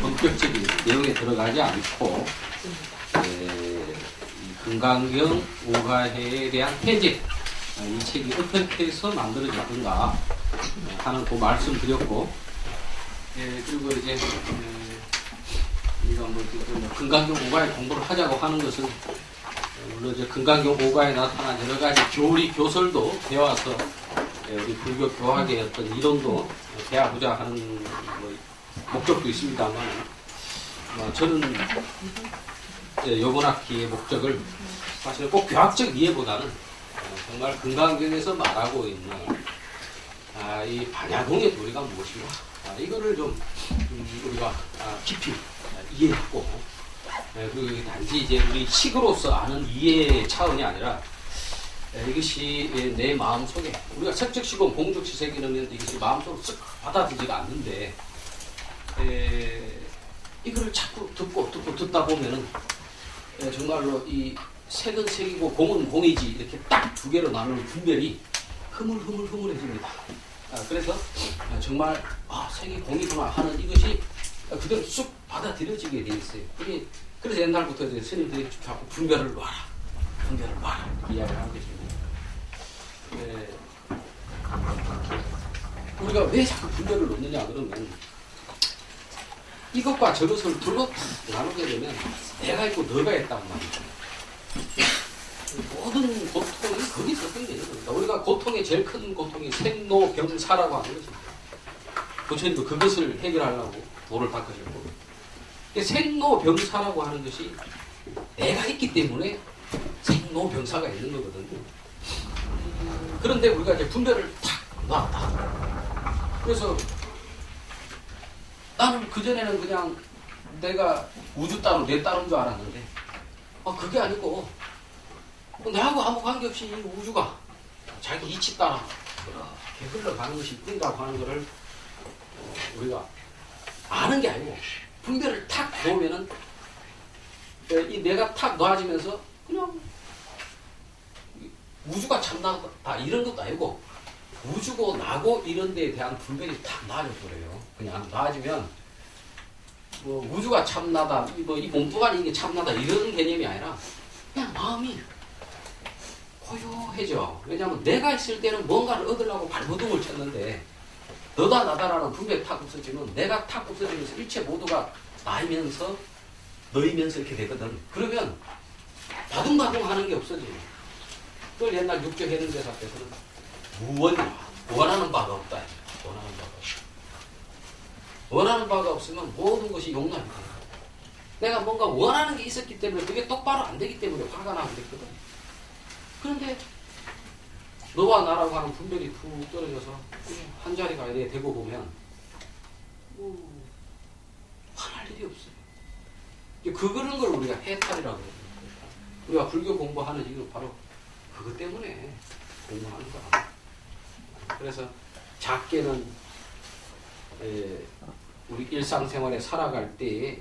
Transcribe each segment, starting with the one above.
본격적인 내용에 들어가지 않고 이 금강경 오가해에 대한 해제, 이 책이 어떻게 해서 만들어졌던가 하는 그 말씀 드렸고, 그리고 이제 우리가 금강경 오가해 공부를 하자고 하는 것은 물론 이제 금강경 오가해에 나타난 여러 가지 교리 교설도 배워서 우리 불교 교학의 어떤 이론도 배워보자 하는 목적도 있습니다만, 저는 이번 학기의 목적을 사실 꼭 교학적 이해보다는 정말 금강경에서 말하고 있는 이 반야동의 도리가 무엇인가, 이거를 좀 우리가 깊이 이해하고, 그리고 단지 이제 우리 식으로서 아는 이해 차원이 아니라 이것이 내 마음속에, 우리가 색적시공 공적시색이라는 이것이 마음속으로 쓱 받아들이지가 않는데, 이거를 자꾸 듣다 보면은 정말로 이 색은 색이고 공은 공이지 이렇게 딱 두 개로 나누는 분별이 흐물흐물해집니다. 그래서 정말 색이 공이구나 하는 이것이 그대로 쑥 받아들여지게 돼 있어요. 그래서 옛날부터 이제 스님들이 자꾸 분별을 놔라 이렇게 이야기를 하는 것입니다. 우리가 왜 자꾸 분별을 놓느냐 그러면, 이것과 저것을 둘로 나누게 되면 내가 있고 너가 있단 말이죠. 모든 고통이 거기서 생기는 겁니다. 우리가 고통의 제일 큰 고통이 생로병사라고 하는 것입니다. 부처님도 그것을 해결하려고 도를 닦으셨고, 생로병사라고 하는 것이 내가 있기 때문에 생로병사가 있는 거거든요. 그런데 우리가 이제 분별을 탁 놨다. 그래서 나는 그전에는 그냥 내가 우주 따로 내 따로인 줄 알았는데, 그게 아니고 나하고 아무 관계없이 이 우주가 자기 이치 따라 이렇게 흘러가는 것이 뿐이라고 하는 것을 우리가 아는 게 아니고, 분별을 탁 놓으면은 이 내가 탁 놔지면서 그냥 우주가 참나다 이런 것도 아니고, 우주고 나고 이런 데에 대한 분별이 탁 나아져 버려요. 그냥 나아지면 우주가 참나다, 이 몸뚱아리 이게 참나다 이런 개념이 아니라 그냥 마음이 고요해져. 왜냐하면 내가 있을 때는 뭔가를 얻으려고 발버둥을 쳤는데, 너다 나다라는 분별이 탁 없어지면 내가 탁 없어지면서 일체 모두가 나이면서 너이면서 이렇게 되거든. 그러면 바둥바둥 하는 게 없어져요. 그걸 옛날 육조 해능대사 때서는 무원이라, 원하는 바가 없다. 원하는 바가 없으면 모든 것이 용납이 돼요. 내가 뭔가 원하는 게 있었기 때문에 그게 똑바로 안 되기 때문에 화가 나고 그랬거든. 그런데 너와 나라고 하는 분별이 툭 떨어져서 한 자리가 되고 보면 화날 일이 없어요. 그런 걸 우리가 해탈이라고 해요. 우리가 불교 공부하는 이유는 바로 그것 때문에 공부하는 거야. 그래서 작게는 우리 일상생활에 살아갈 때에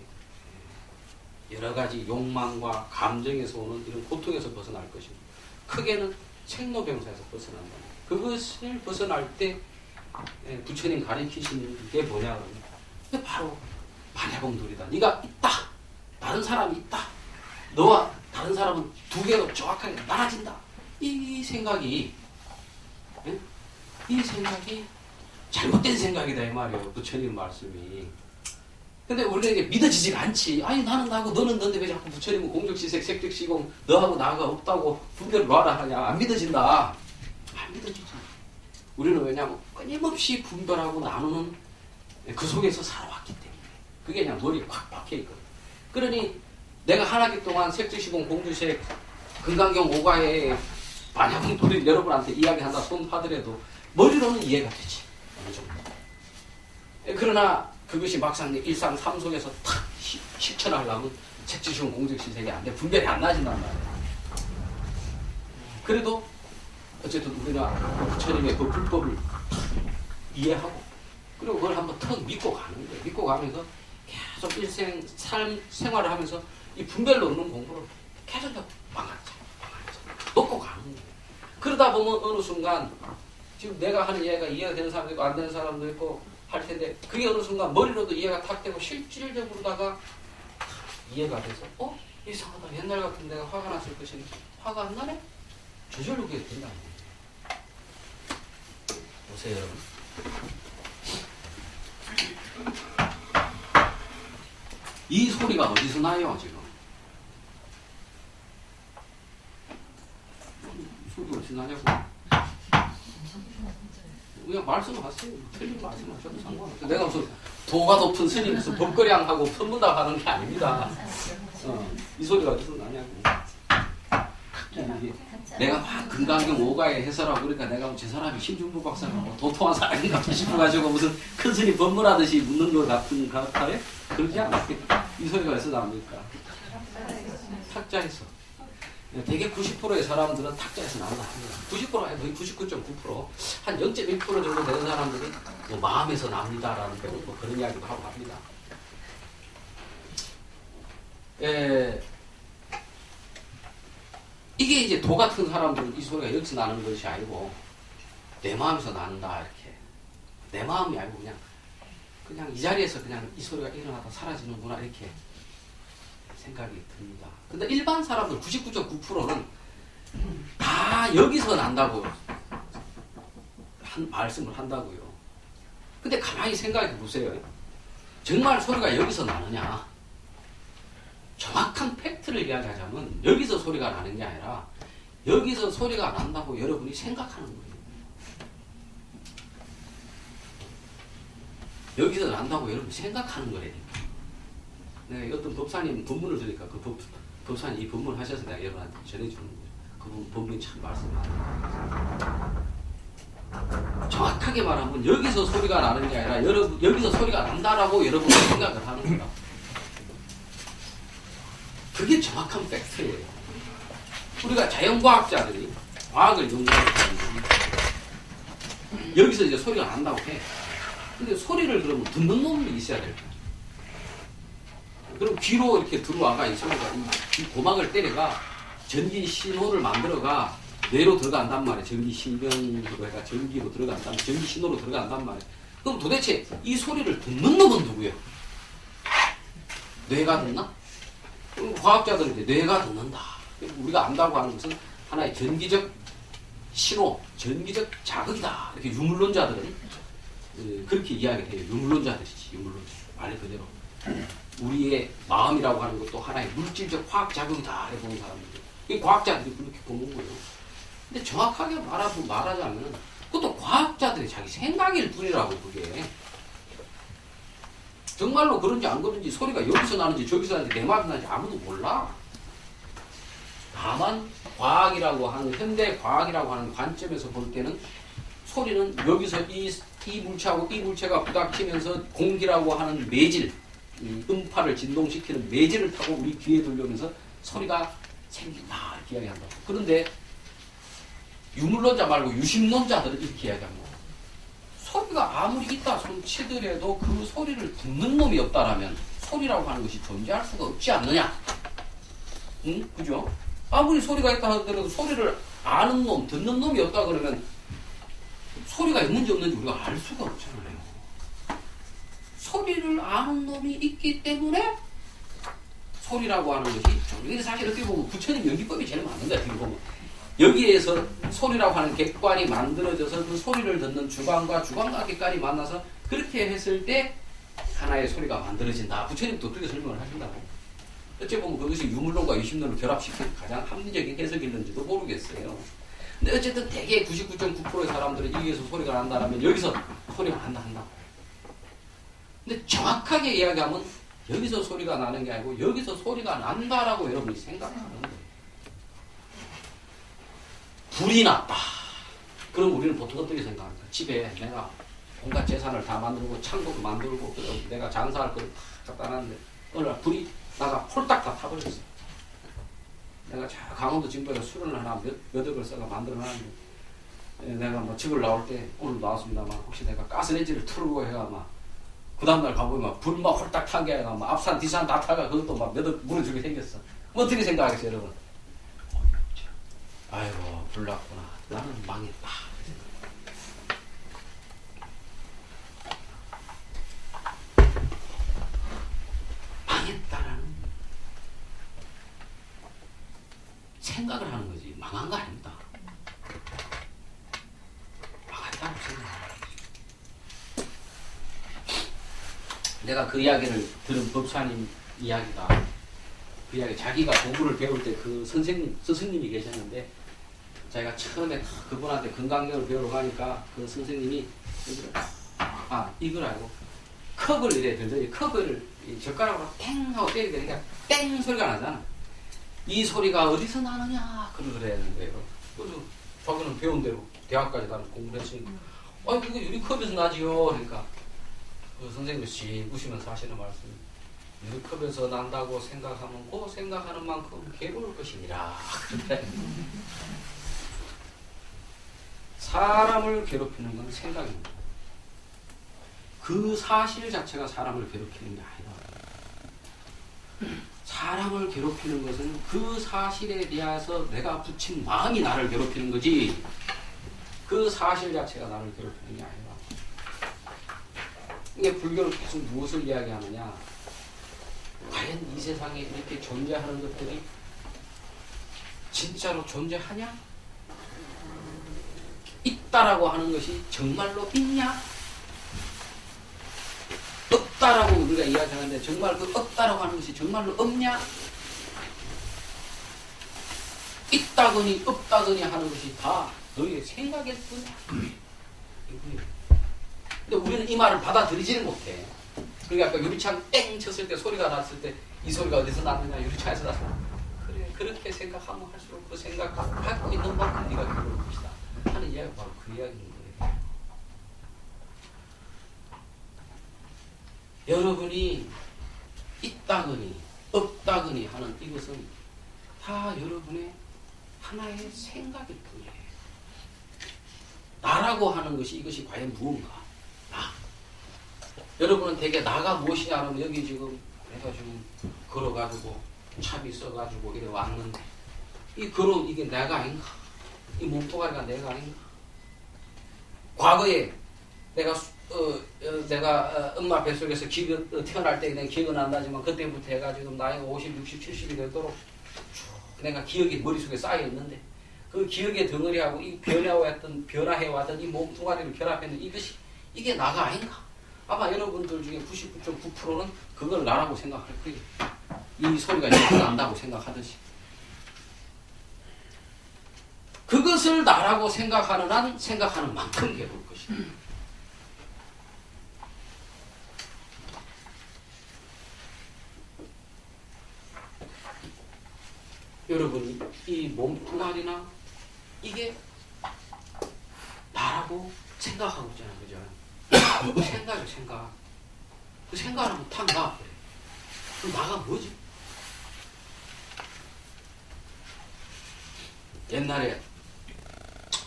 여러 가지 욕망과 감정에서 오는 이런 고통에서 벗어날 것입니다. 크게는 생로병사에서 벗어난다. 그것을 벗어날 때 부처님 가르치신 게 뭐냐 그러면 바로 반야봉돌이다. 네가 있다. 다른 사람이 있다. 너와 다른 사람은 두 개로 정확하게 나눠진다. 이 생각이 잘못된 생각이다 이 말이에요. 부처님 말씀이. 근데 우리가 이게 믿어지지가 않지. 아니 나는 나고 너는 너인데 왜 자꾸 부처님은 공적시색 색적시공 너하고 나가 없다고 분별을 놔라 하냐. 안 믿어진다. 안 믿어지지. 우리는 왜냐하면 끊임없이 분별하고 나누는 그 속에서 살아왔기 때문에 그게 그냥 머리에 확 박혀있거든. 그러니 내가 한 학기 동안 색적시공 공주색 금강경 오가해 반야봉돌이 여러분한테 이야기한다 손파더라도 머리로는 이해가 되지. 어느 정도. 그러나 그것이 막상 일상 삶 속에서 탁 실천하려면 색지시공 공적시색이 안 돼. 분별이 안 나진단 말이야. 그래도 어쨌든 우리가 부처님의 그 불법을 이해하고 그리고 그걸 한번 턱 믿고 가는 거예요. 믿고 가면서 계속 일생 삶 생활을 하면서 이 분별 놓는 공부를 계속 망가져 놓고 가는 거예요. 그러다 보면 어느 순간 지금 내가 하는 얘기가 이해가 되는 사람도 있고 안 되는 사람도 있고 할 텐데 그게 어느 순간 머리로도 이해가 탁 되고 실질적으로다가 이해가 돼서 이상하다. 옛날 같은 내가 화가 났을 것인데 화가 안 나네? 저절로 그게 된다. 보세요, 여러분. 이 소리가 어디서 나요, 지금? 소리가 어디서 나냐고. 그냥 말씀하세요. 틀린 말씀하셔도 상관없어요. 내가 무슨 도가 높은 스님 무슨 법거량하고 선문답 하는 게 아닙니다. 이 소리가 어디서 나냐고. 내가 막 금강경 오가에 해설하고 그러니까 내가 저 사람이 심중부 박사라고 도통한 사람인가 싶어가지고 무슨 큰 스님 법문하듯이 묻는 것 같은 같아요? 그러지 않았겠다. 이 소리가 어디서 나옵니까? 탁자에서. 대개 90%의 사람들은 탁자에서 나온다 합니다. 90%가 거의 99.9%, 한 0.1% 정도 되는 사람들이 뭐 마음에서 납니다라는 뭐 그런 이야기도 하고 합니다. 이게 이제 도 같은 사람들은 이 소리가 여기서 나는 것이 아니고 내 마음에서 난다 이렇게. 내 마음이 아니고 그냥 이 자리에서 그냥 이 소리가 일어나다 사라지는구나 이렇게 생각이 듭니다. 근데 일반 사람들 99.9%는 다 여기서 난다고 말씀을 한다고요. 근데 가만히 생각해 보세요. 정말 소리가 여기서 나느냐? 정확한 팩트를 이야기하자면 여기서 소리가 나는 게 아니라 여기서 소리가 난다고 여러분이 생각하는 거예요. 여기서 난다고 여러분이 생각하는 거라니까. 네, 어떤 법사님 법문을 들으니까 그 법사님 이 법문 하셔서 내가 여러분한테 전해주는 거예요. 그 법문이 참 말씀하는 정확하게 말하면 여기서 소리가 나는 게 아니라 여기서 소리가 난다라고 여러분이 생각을 하는 거다. 그게 정확한 팩트예요. 우리가 자연과학자들이 과학을 연구하는 여기서 이제 소리가 난다고 해. 근데 소리를 그러면 듣는 놈이 있어야 될 거야. 그럼 귀로 이렇게 들어와가 이 소리가 이 고막을 때려가 전기 신호를 만들어가 뇌로 들어간단 말이에요. 전기 신경으로 해가 전기로 들어간단 전기 신호로 들어간단 말이에요. 그럼 도대체 이 소리를 듣는 놈은 누구예요? 뇌가 듣나? 과학자들은 이제 뇌가 듣는다. 우리가 안다고 하는 것은 하나의 전기적 신호, 전기적 자극이다. 이렇게 유물론자들은 그렇게 이야기를 해요. 유물론자들이지, 유물론자. 말 그대로. 우리의 마음이라고 하는 것도 하나의 물질적 화학 자극이다. 이렇게 보는 사람들. 이 과학자들이 그렇게 보는 거예요. 근데 정확하게 말하자면 그것도 과학자들이 자기 생각일 뿐이라고 그게. 정말로 그런지 안 그런지 소리가 여기서 나는지 저기서 나는지 내 마음이 나는지 아무도 몰라. 다만 과학이라고 하는 현대 과학이라고 하는 관점에서 볼 때는 소리는 여기서 이 물체하고 이 물체가 부닥치면서 공기라고 하는 매질, 음파를 진동시키는 매질을 타고 우리 귀에 들려오면서 소리가 생긴다 이렇게 이야기한다. 그런데 유물론자 말고 유심론자들은 이렇게 이야기합니다. 소리가 아무리 있다 손 치더라도 그 소리를 듣는 놈이 없다라면 소리라고 하는 것이 존재할 수가 없지 않느냐? 응? 그죠? 아무리 소리가 있다 하더라도 소리를 아는 놈, 듣는 놈이 없다 그러면 소리가 있는지 없는지 우리가 알 수가 없잖아요. 소리를 아는 놈이 있기 때문에 소리라고 하는 것이 근데 사실 어떻게 보면 부처님 연기법이 제일 맞는다. 어떻게 보면 여기에서 소리라고 하는 객관이 만들어져서 그 소리를 듣는 주관과 주관과 객관이 만나서 그렇게 했을 때 하나의 소리가 만들어진다. 부처님도 어떻게 설명을 하신다고? 어찌 보면 그것이 유물론과 유심론을 결합시킨 가장 합리적인 해석일는지도 모르겠어요. 근데 어쨌든 대개 99.9%의 사람들은 여기에서 소리가 난다라면 여기서 소리가 난다. 근데 정확하게 이야기하면 여기서 소리가 나는 게 아니고 여기서 소리가 난다라고 여러분이 생각하는 거예요. 불이 났다. 그럼 우리는 보통 어떻게 생각합니까? 집에 내가 온갖 재산을 다 만들고 창고도 만들고 내가 장사할 걸 다 갖다 놨는데 어느 날 불이 나가 홀딱 다 타버렸어. 내가 강원도 진도에 술을 하나 몇 억을 써가 만들어놨는데 내가 뭐 집을 나올 때 오늘 나왔습니다만 혹시 내가 가스레인지를 틀고 해가 막 그 다음날 가보면 불 막 홀딱 탄 게 아니라 막 앞산 뒤산 다 타가 그것도 막 몇 억 무너지게 생겼어. 뭐 어떻게 생각하겠어요 여러분? 아이고 불 났구나. 나는 망했다. 생각을 하는 거지 망한 거 아닙니다. 망했다고 생각하는 거지. 내가 그 이야기를 들은 법사님 이야기가 그 이야기 자기가 공부를 배울 때 그 스승님이 계셨는데 자기가 처음에 그분한테 건강경을 배우러 가니까 그 선생님이 이걸 알고 컵을 이래 들더니 컵을 젓가락으로 땡 하고 때리니까 땡 소리가 나잖아. 이 소리가 어디서 나느냐 그러는 거예요. 그래서 자기는 배운 대로 대학까지 가서 공부를 했으니까 그거 유리컵에서 나지요. 그러니까 그 선생님이 씩 웃으면서 하시는 말씀이 유리컵에서 난다고 생각하면 그 생각하는 만큼 괴로울 것이니라. 사람을 괴롭히는 건 생각입니다. 그 사실 자체가 사람을 괴롭히는 게 아니다. 사람을 괴롭히는 것은 그 사실에 대해서 내가 붙인 마음이 나를 괴롭히는 거지 그 사실 자체가 나를 괴롭히는 게 아니다. 이게 불교는 계속 무엇을 이야기하느냐, 과연 이 세상에 이렇게 존재하는 것들이 진짜로 존재하냐? 있다라고 하는 것이 정말로 있냐? 없다라고 우리가 이야기하는데 정말 그 없다라고 하는 것이 정말로 없냐? 있다거니 없다거니 하는 것이 다 너희의 생각일 뿐이야. 근데 우리는 이 말을 받아들이지를 못해. 그러니까 아까 유리창 땡 쳤을 때 소리가 났을 때 이 소리가 어디서 났느냐, 유리창에서 났어. 그래, 그렇게 생각하면 할수록 그 생각 갖고 있는 만큼 네가 괴로울 것이다 하는 이야기가 바로 그 이야기인 거예요. 여러분이 있다거니 없다거니 하는 이것은 다 여러분의 하나의 생각일 뿐이에요. 나라고 하는 것이 이것이 과연 무언가? 나. 여러분은 되게 나가 무엇이냐 하면 여기 지금 내가 지금 걸어가지고 차비 써가지고 이래 왔는데 이게 내가 아닌가? 이 몸뚱아리가 내가 아닌가? 과거에 내가 엄마 뱃속에서 태어날 때 내가 기억은 안 나지만 그때부터 해가지고 나이가 50, 60, 70이 되도록 내가 기억이 머릿속에 쌓여 있는데 그 기억의 덩어리하고 이 변화해왔던 이 몸뚱아리를 결합했는데 이게 나가 아닌가? 아마 여러분들 중에 99.9%는 그걸 나라고 생각할 거예요. 이 소리가 이렇게 난다고 생각하듯이. 그것을 나라고 생각하는 한 생각하는 만큼 괴로울 것이다. 여러분이 이 몸뚱아리나 이게 나라고 생각하고 있잖아요. 그죠? 그 생각이요, 생각. 그 생각을 하면 탁 나. 그럼 나가 뭐지? 옛날에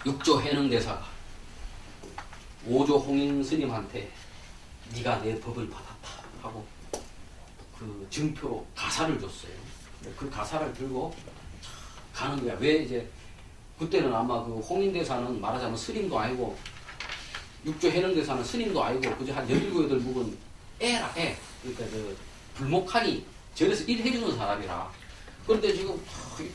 육조 해능대사가 5조 홍인 스님한테 네가 내 법을 받았다 하고 그 증표 가사를 줬어요. 그 가사를 들고 가는 거야. 왜 이제 그때는 아마 그 홍인대사는 말하자면 스님도 아니고 육조 해능대사는 스님도 아니고 그저 한 17, 8 묵은 애라 애. 그러니까 그 불목하니 절에서 일해주는 사람이라. 그런데 지금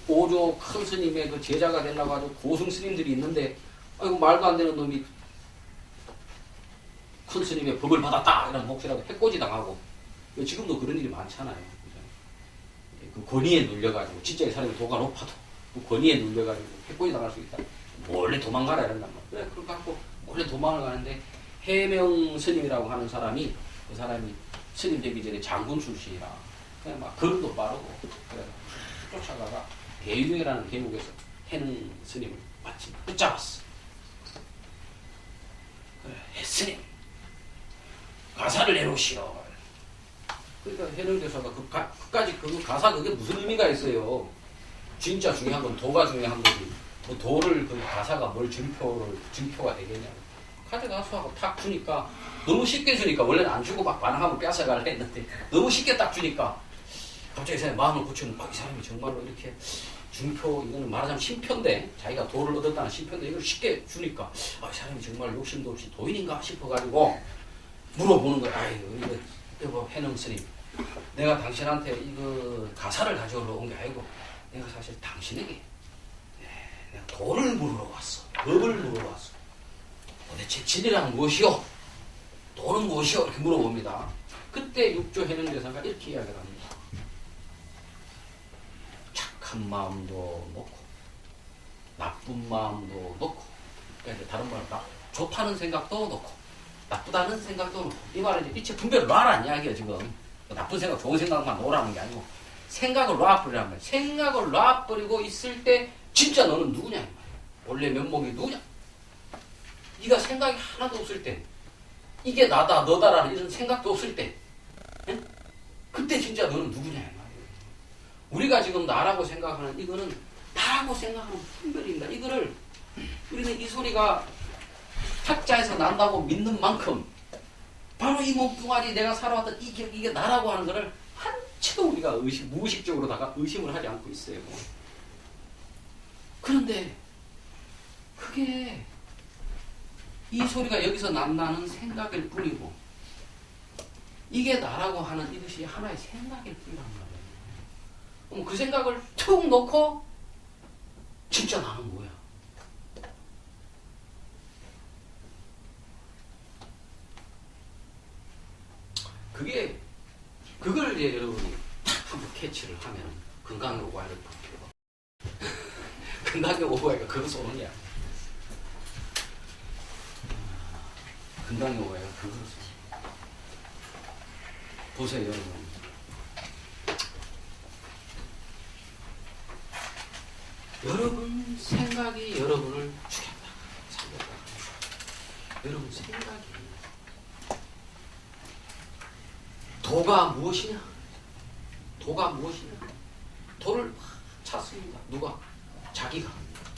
5조 큰 스님의 그 제자가 되려고 아주 고승 스님들이 있는데 아이고 말도 안 되는 놈이 큰 스님의 법을 받았다 이런 몫이라고 해코지 당하고 지금도 그런 일이 많잖아요. 그 권위에 눌려가지고 진짜 사람이 도가 높아도 그 권위에 눌려가지고 해코지 당할 수 있다. 몰래 도망가라 이런단 말이야. 그래 그걸 갖고 몰래 도망을 가는데 해명 스님이라고 하는 사람이 그 사람이 스님 되기 전에 장군 출신이라 그냥 막 걸음도 빠르고 그래 쫓아가가 대유행이라는 계곡에서 해능 스님을 마침 붙잡았어. 그래 스님 가사를 내놓으시오. 그러니까 해능대사가 그까지 그 가사 그게 무슨 의미가 있어요. 진짜 중요한 건 도가 중요한 거지. 그 도를 그 가사가 뭘 증표가 되겠냐고. 가져가서 하고 탁 주니까 너무 쉽게 주니까 원래는 안 주고 막 반항하고 뺏어가려 했는데 너무 쉽게 딱 주니까 갑자기 사람이 마음을 굳히는 이 사람이 정말로 이렇게 증표 이거는 말하자면 심표인데 자기가 도를 얻었다는 심표인데 이걸 쉽게 주니까 이 사람이 정말 욕심도 없이 도인인가 싶어가지고 물어보는 거야. 아이고 이거 해능 스님 내가 당신한테 이거 가사를 가져오러 온 게 아니고 내가 사실 당신에게 내가 돈을 물으러 왔어. 법을 물으러 왔어. 도대체 진리란 무엇이요? 돈은 무엇이요? 이렇게 물어봅니다. 그때 육조 해능대사가 이렇게 이야기를 합니다. 착한 마음도 놓고 나쁜 마음도 놓고, 그러니까 다른 말로 좋다는 생각도 놓고 나쁘다는 생각도 놓고, 이 말은 이제 빛의 분별을 놔라는 이야기예요. 지금 나쁜 생각, 좋은 생각만 놓으라는 게 아니고 생각을 놔버리라는 거예요. 생각을 놔버리고 있을 때 진짜 너는 누구냐 이 말이에요. 원래 면목이 누구냐. 네가 생각이 하나도 없을 때, 이게 나다 너다라는 이런 생각도 없을 때, 예? 그때 진짜 너는 누구냐 이 말이에요. 우리가 지금 나라고 생각하는 이거는 나라고 생각하는 분별입니다. 이거를 우리는 이 소리가 학자에서 난다고 믿는 만큼 바로 이 몸뚱아리 내가 살아왔던 이게 나라고 하는 거를 한치도 우리가 무의식적으로다가 의심을 하지 않고 있어요. 그런데 그게 이 소리가 여기서 난다는 생각일 뿐이고, 이게 나라고 하는 이것이 하나의 생각일 뿐이란 말이에요. 그럼 그 생각을 툭 놓고 진짜 나는 뭐야? 그걸 이제 여러분이 탁 한번 캐치를 하면 건강의 오가이를 볼 필요가 건강의 오가이가 그거 쏘는 게 아니야. 건강의 오가이가 그거 쏘는 거야. 보세요 여러분. 여러분 생각이 여러분을 죽였다, 살렸다. 여러분 생각이 도가 무엇이냐? 도가 무엇이냐? 도를 막 찾습니다. 누가? 자기가.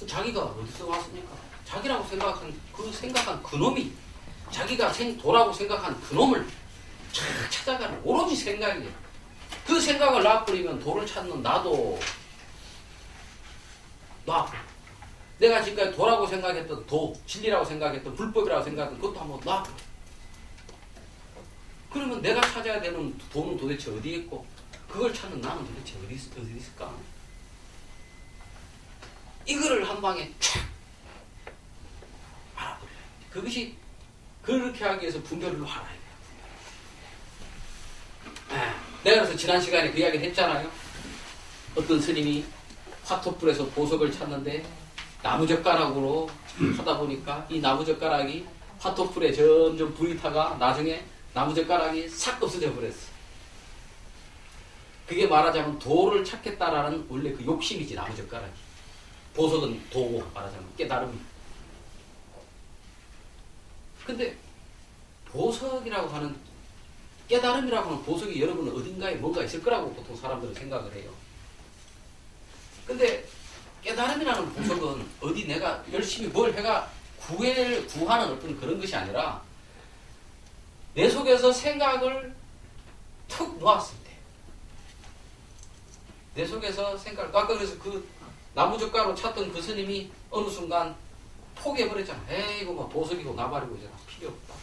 자기가 어디서 왔습니까? 자기라고 생각한 그놈이, 자기가 도라고 생각한 그놈을 찾아가는 오로지 생각이에요. 그 생각을 놔버리면 도를 찾는 나도 놔. 내가 지금까지 도라고 생각했던 도, 진리라고 생각했던 불법이라고 생각했던 그것도 한번 놔. 그러면 내가 찾아야 되는 도는 도대체 어디에 있고, 그걸 찾는 나는 도대체 어디 있을까? 이거를 한 방에 촥 알아버려요. 그것이, 그렇게 하기 위해서 분별을 알아야 돼요. 내가 그래서 지난 시간에 그 이야기를 했잖아요. 어떤 스님이 화토불에서 보석을 찾는데 나무젓가락으로 하다 보니까 이 나무젓가락이 화토불에 점점 불이 타가 나중에 나무젓가락이 싹 없어져 버렸어. 그게 말하자면 도를 찾겠다라는 원래 그 욕심이지, 나무젓가락이. 보석은 도고, 말하자면 깨달음이. 근데 보석이라고 하는, 깨달음이라고 하는 보석이 여러분은 어딘가에 뭔가 있을 거라고 보통 사람들은 생각을 해요. 근데 깨달음이라는 보석은 어디 내가 열심히 뭘 해가 구하는 어떤 그런 것이 아니라 내 속에서 생각을 툭 놓았을 때, 내 속에서 생각을, 아까 그래서 그 나무젓가락으로 찾던 그 스님이 어느 순간 포기해버렸잖아. 에이, 이거 뭐 보석이고 나발이고 이제 필요 없다.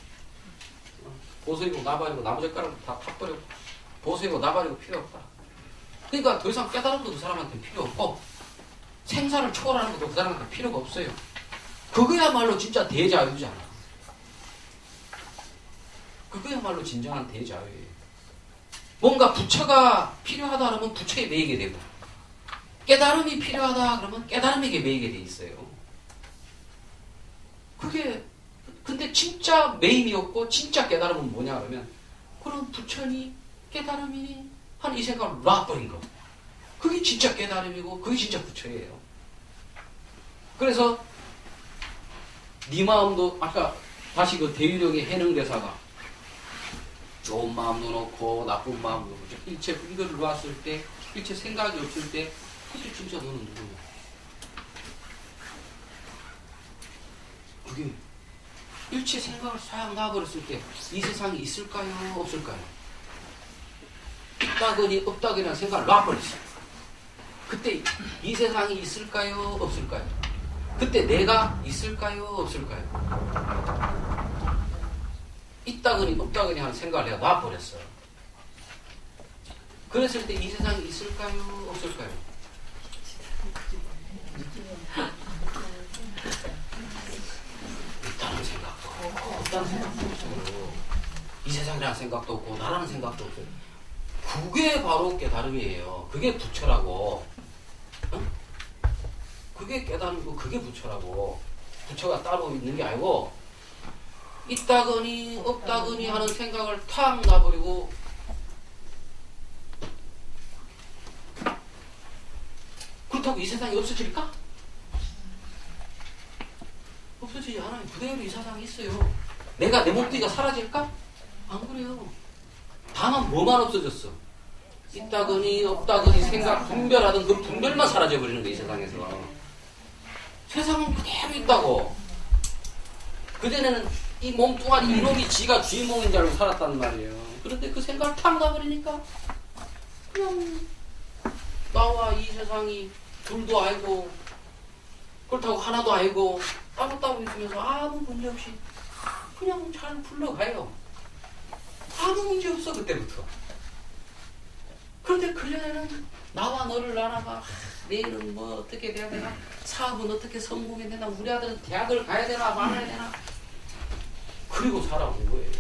보석이고 나발이고 나무젓가락 다 타버리고 보석이고 나발이고 필요 없다. 그러니까 더 이상 깨달음도 그 사람한테 필요 없고 생사를 초월하는 것도 그 사람한테 필요가 없어요. 그거야말로 진짜 대자유잖아. 그거야말로 진정한 대자유예요. 뭔가 부처가 필요하다 그러면 부처에 매이게 되고, 깨달음이 필요하다 그러면 깨달음에게 매이게 돼 있어요. 그게, 근데 진짜 매임이 없고 진짜 깨달음은 뭐냐 그러면, 그럼 부처니 깨달음이니 하는 이 생각을 놔버린 거. 그게 진짜 깨달음이고 그게 진짜 부처예요. 그래서 네 마음도, 아까 다시 그 대유령의 해능대사가 좋은 마음도 놓고 나쁜 마음도 놓고 일체 이거를 놨을 때, 일체 생각이 없을 때, 그때 진짜 너는 누구냐? 그게 일체 생각을 싹 놔버렸을 때 이 세상이 있을까요? 없을까요? 있다거니 없다거니 하는 생각을 놔버렸어요. 그때 이 세상이 있을까요? 없을까요? 그때 내가 있을까요? 없을까요? 있다거니 없다거니 하는 생각을 내가 놔버렸어요. 그랬을 때 이 세상이 있을까요? 없을까요? 없다는 생각도 없어요. 이 세상이라는 생각도 없고 나라는 생각도 없어요. 그게 바로 깨달음이에요. 그게 부처라고. 응? 그게 깨달음이고 그게 부처라고. 부처가 따로 있는 게 아니고 있다거니 없다거니 하는 생각을 탁 놔버리고 그렇다고 이 세상이 없어질까? 없어지지 않아요. 그대로 이 세상이 있어요. 내가 내 몸뚱이가 사라질까? 안 그래요. 다만 뭐만 없어졌어? 있다거니 없다거니 생각 분별하던 그 분별만 사라져버리는 거야 이 세상에서. 세상은 그대로 있다고. 그전에는 이 몸뚱아리 이놈이 지가 주인공인 줄 알고 살았단 말이에요. 그런데 그 생각을 탁 놔버리니까 그냥 나와 이 세상이 둘도 아니고 그렇다고 하나도 아니고 따로따로 있으면서 아무 문제 없이 그냥 잘 불러가요. 아무 문제 없어 그때부터. 그런데 그전에는 나와 너를 나라가 내일은 뭐 어떻게 돼야 되나, 사업은 어떻게 성공해야 되나, 우리 아들은 대학을 가야 되나 말아야 되나, 그리고 살아온 거예요.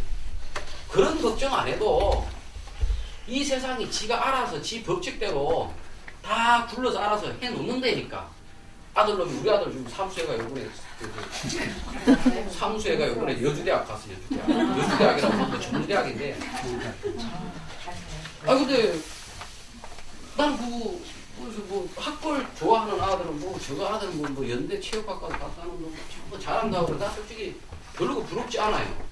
그런 걱정 안 해도 이 세상이 지가 알아서 지 법칙대로 다 굴러서 알아서 해놓는다니까. 아들놈이, 우리 아들 지금 사무소에가 요번에 사무소에가 요번에 여주대학 갔어요. 여주대학이라고 하는데 전문대학인데, 아 근데 난 뭐 학벌 좋아하는 아들은 뭐 저거 아들은 뭐 연대 체육학과도 갔다는 뭐 잘한다고 그래. 나 솔직히 별로 부럽지 않아요.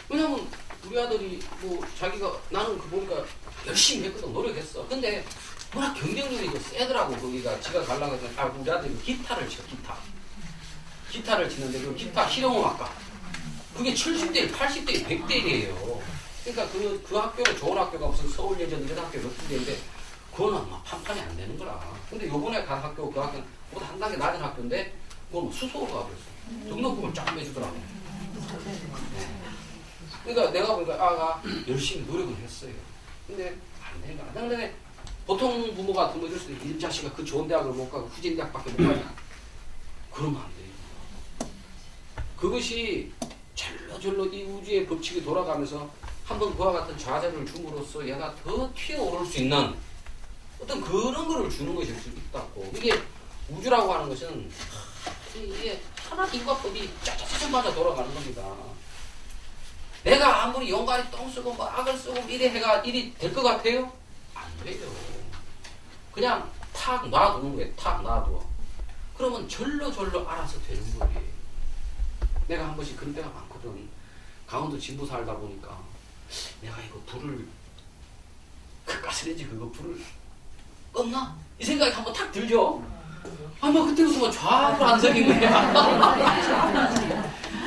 왜냐면 우리 아들이 뭐 자기가, 나는 그 보니까 열심히 했거든, 노력했어. 근데 워낙 경쟁률이 세더라고. 거기가 지가 가려고 해서, 아 우리 아들이 기타를 쳐, 기타를 치는데 그 기타 실용음악과 그게 70대 1, 80대 1, 100대 1이에요. 그러니까 그 학교는 좋은 학교가 무슨 서울예전 이런 학교 몇 군데인데 그거는 막 판판이 안 되는 거라. 근데 요번에 간 학교, 그 학교는 보다 한 단계 낮은 학교인데 그건 수소로 가버렸어. 등록금을 쫙 매주더라고. 네. 그러니까 내가 보니까 아가 열심히 노력을 했어요. 근데 안 되는 거야. 근데 보통 부모 같으면 이럴 수도 있어. 이 자식아 그 좋은 대학을 못 가고 후진 대학밖에 못 가냐. 그러면 안 돼요. 그것이 절로절로 이 우주의 법칙이 돌아가면서 한번 그와 같은 좌절을 줌으로써 얘가 더 튀어오를 수 있는 어떤 그런 거를 주는 것일 수 있다고. 이게 우주라고 하는 것은 이게 하나 인과법이 짜자자자 맞아 돌아가는 겁니다. 내가 아무리 용가리 똥 쓰고 뭐 악을 쓰고 일이 될 것 같아요? 안 돼요. 그냥 탁 놔두는 거예요. 탁 놔둬. 그러면 절로 알아서 되는 거예요. 내가 한 번씩 그런 때가 많거든. 강원도 진부 살다 보니까 내가 이거 불을, 그 가스레인지 그거 불을 껐나? 이 생각이 한번 탁 들죠? 뭐 그때부터 뭐 좌우로 안 서긴 거야.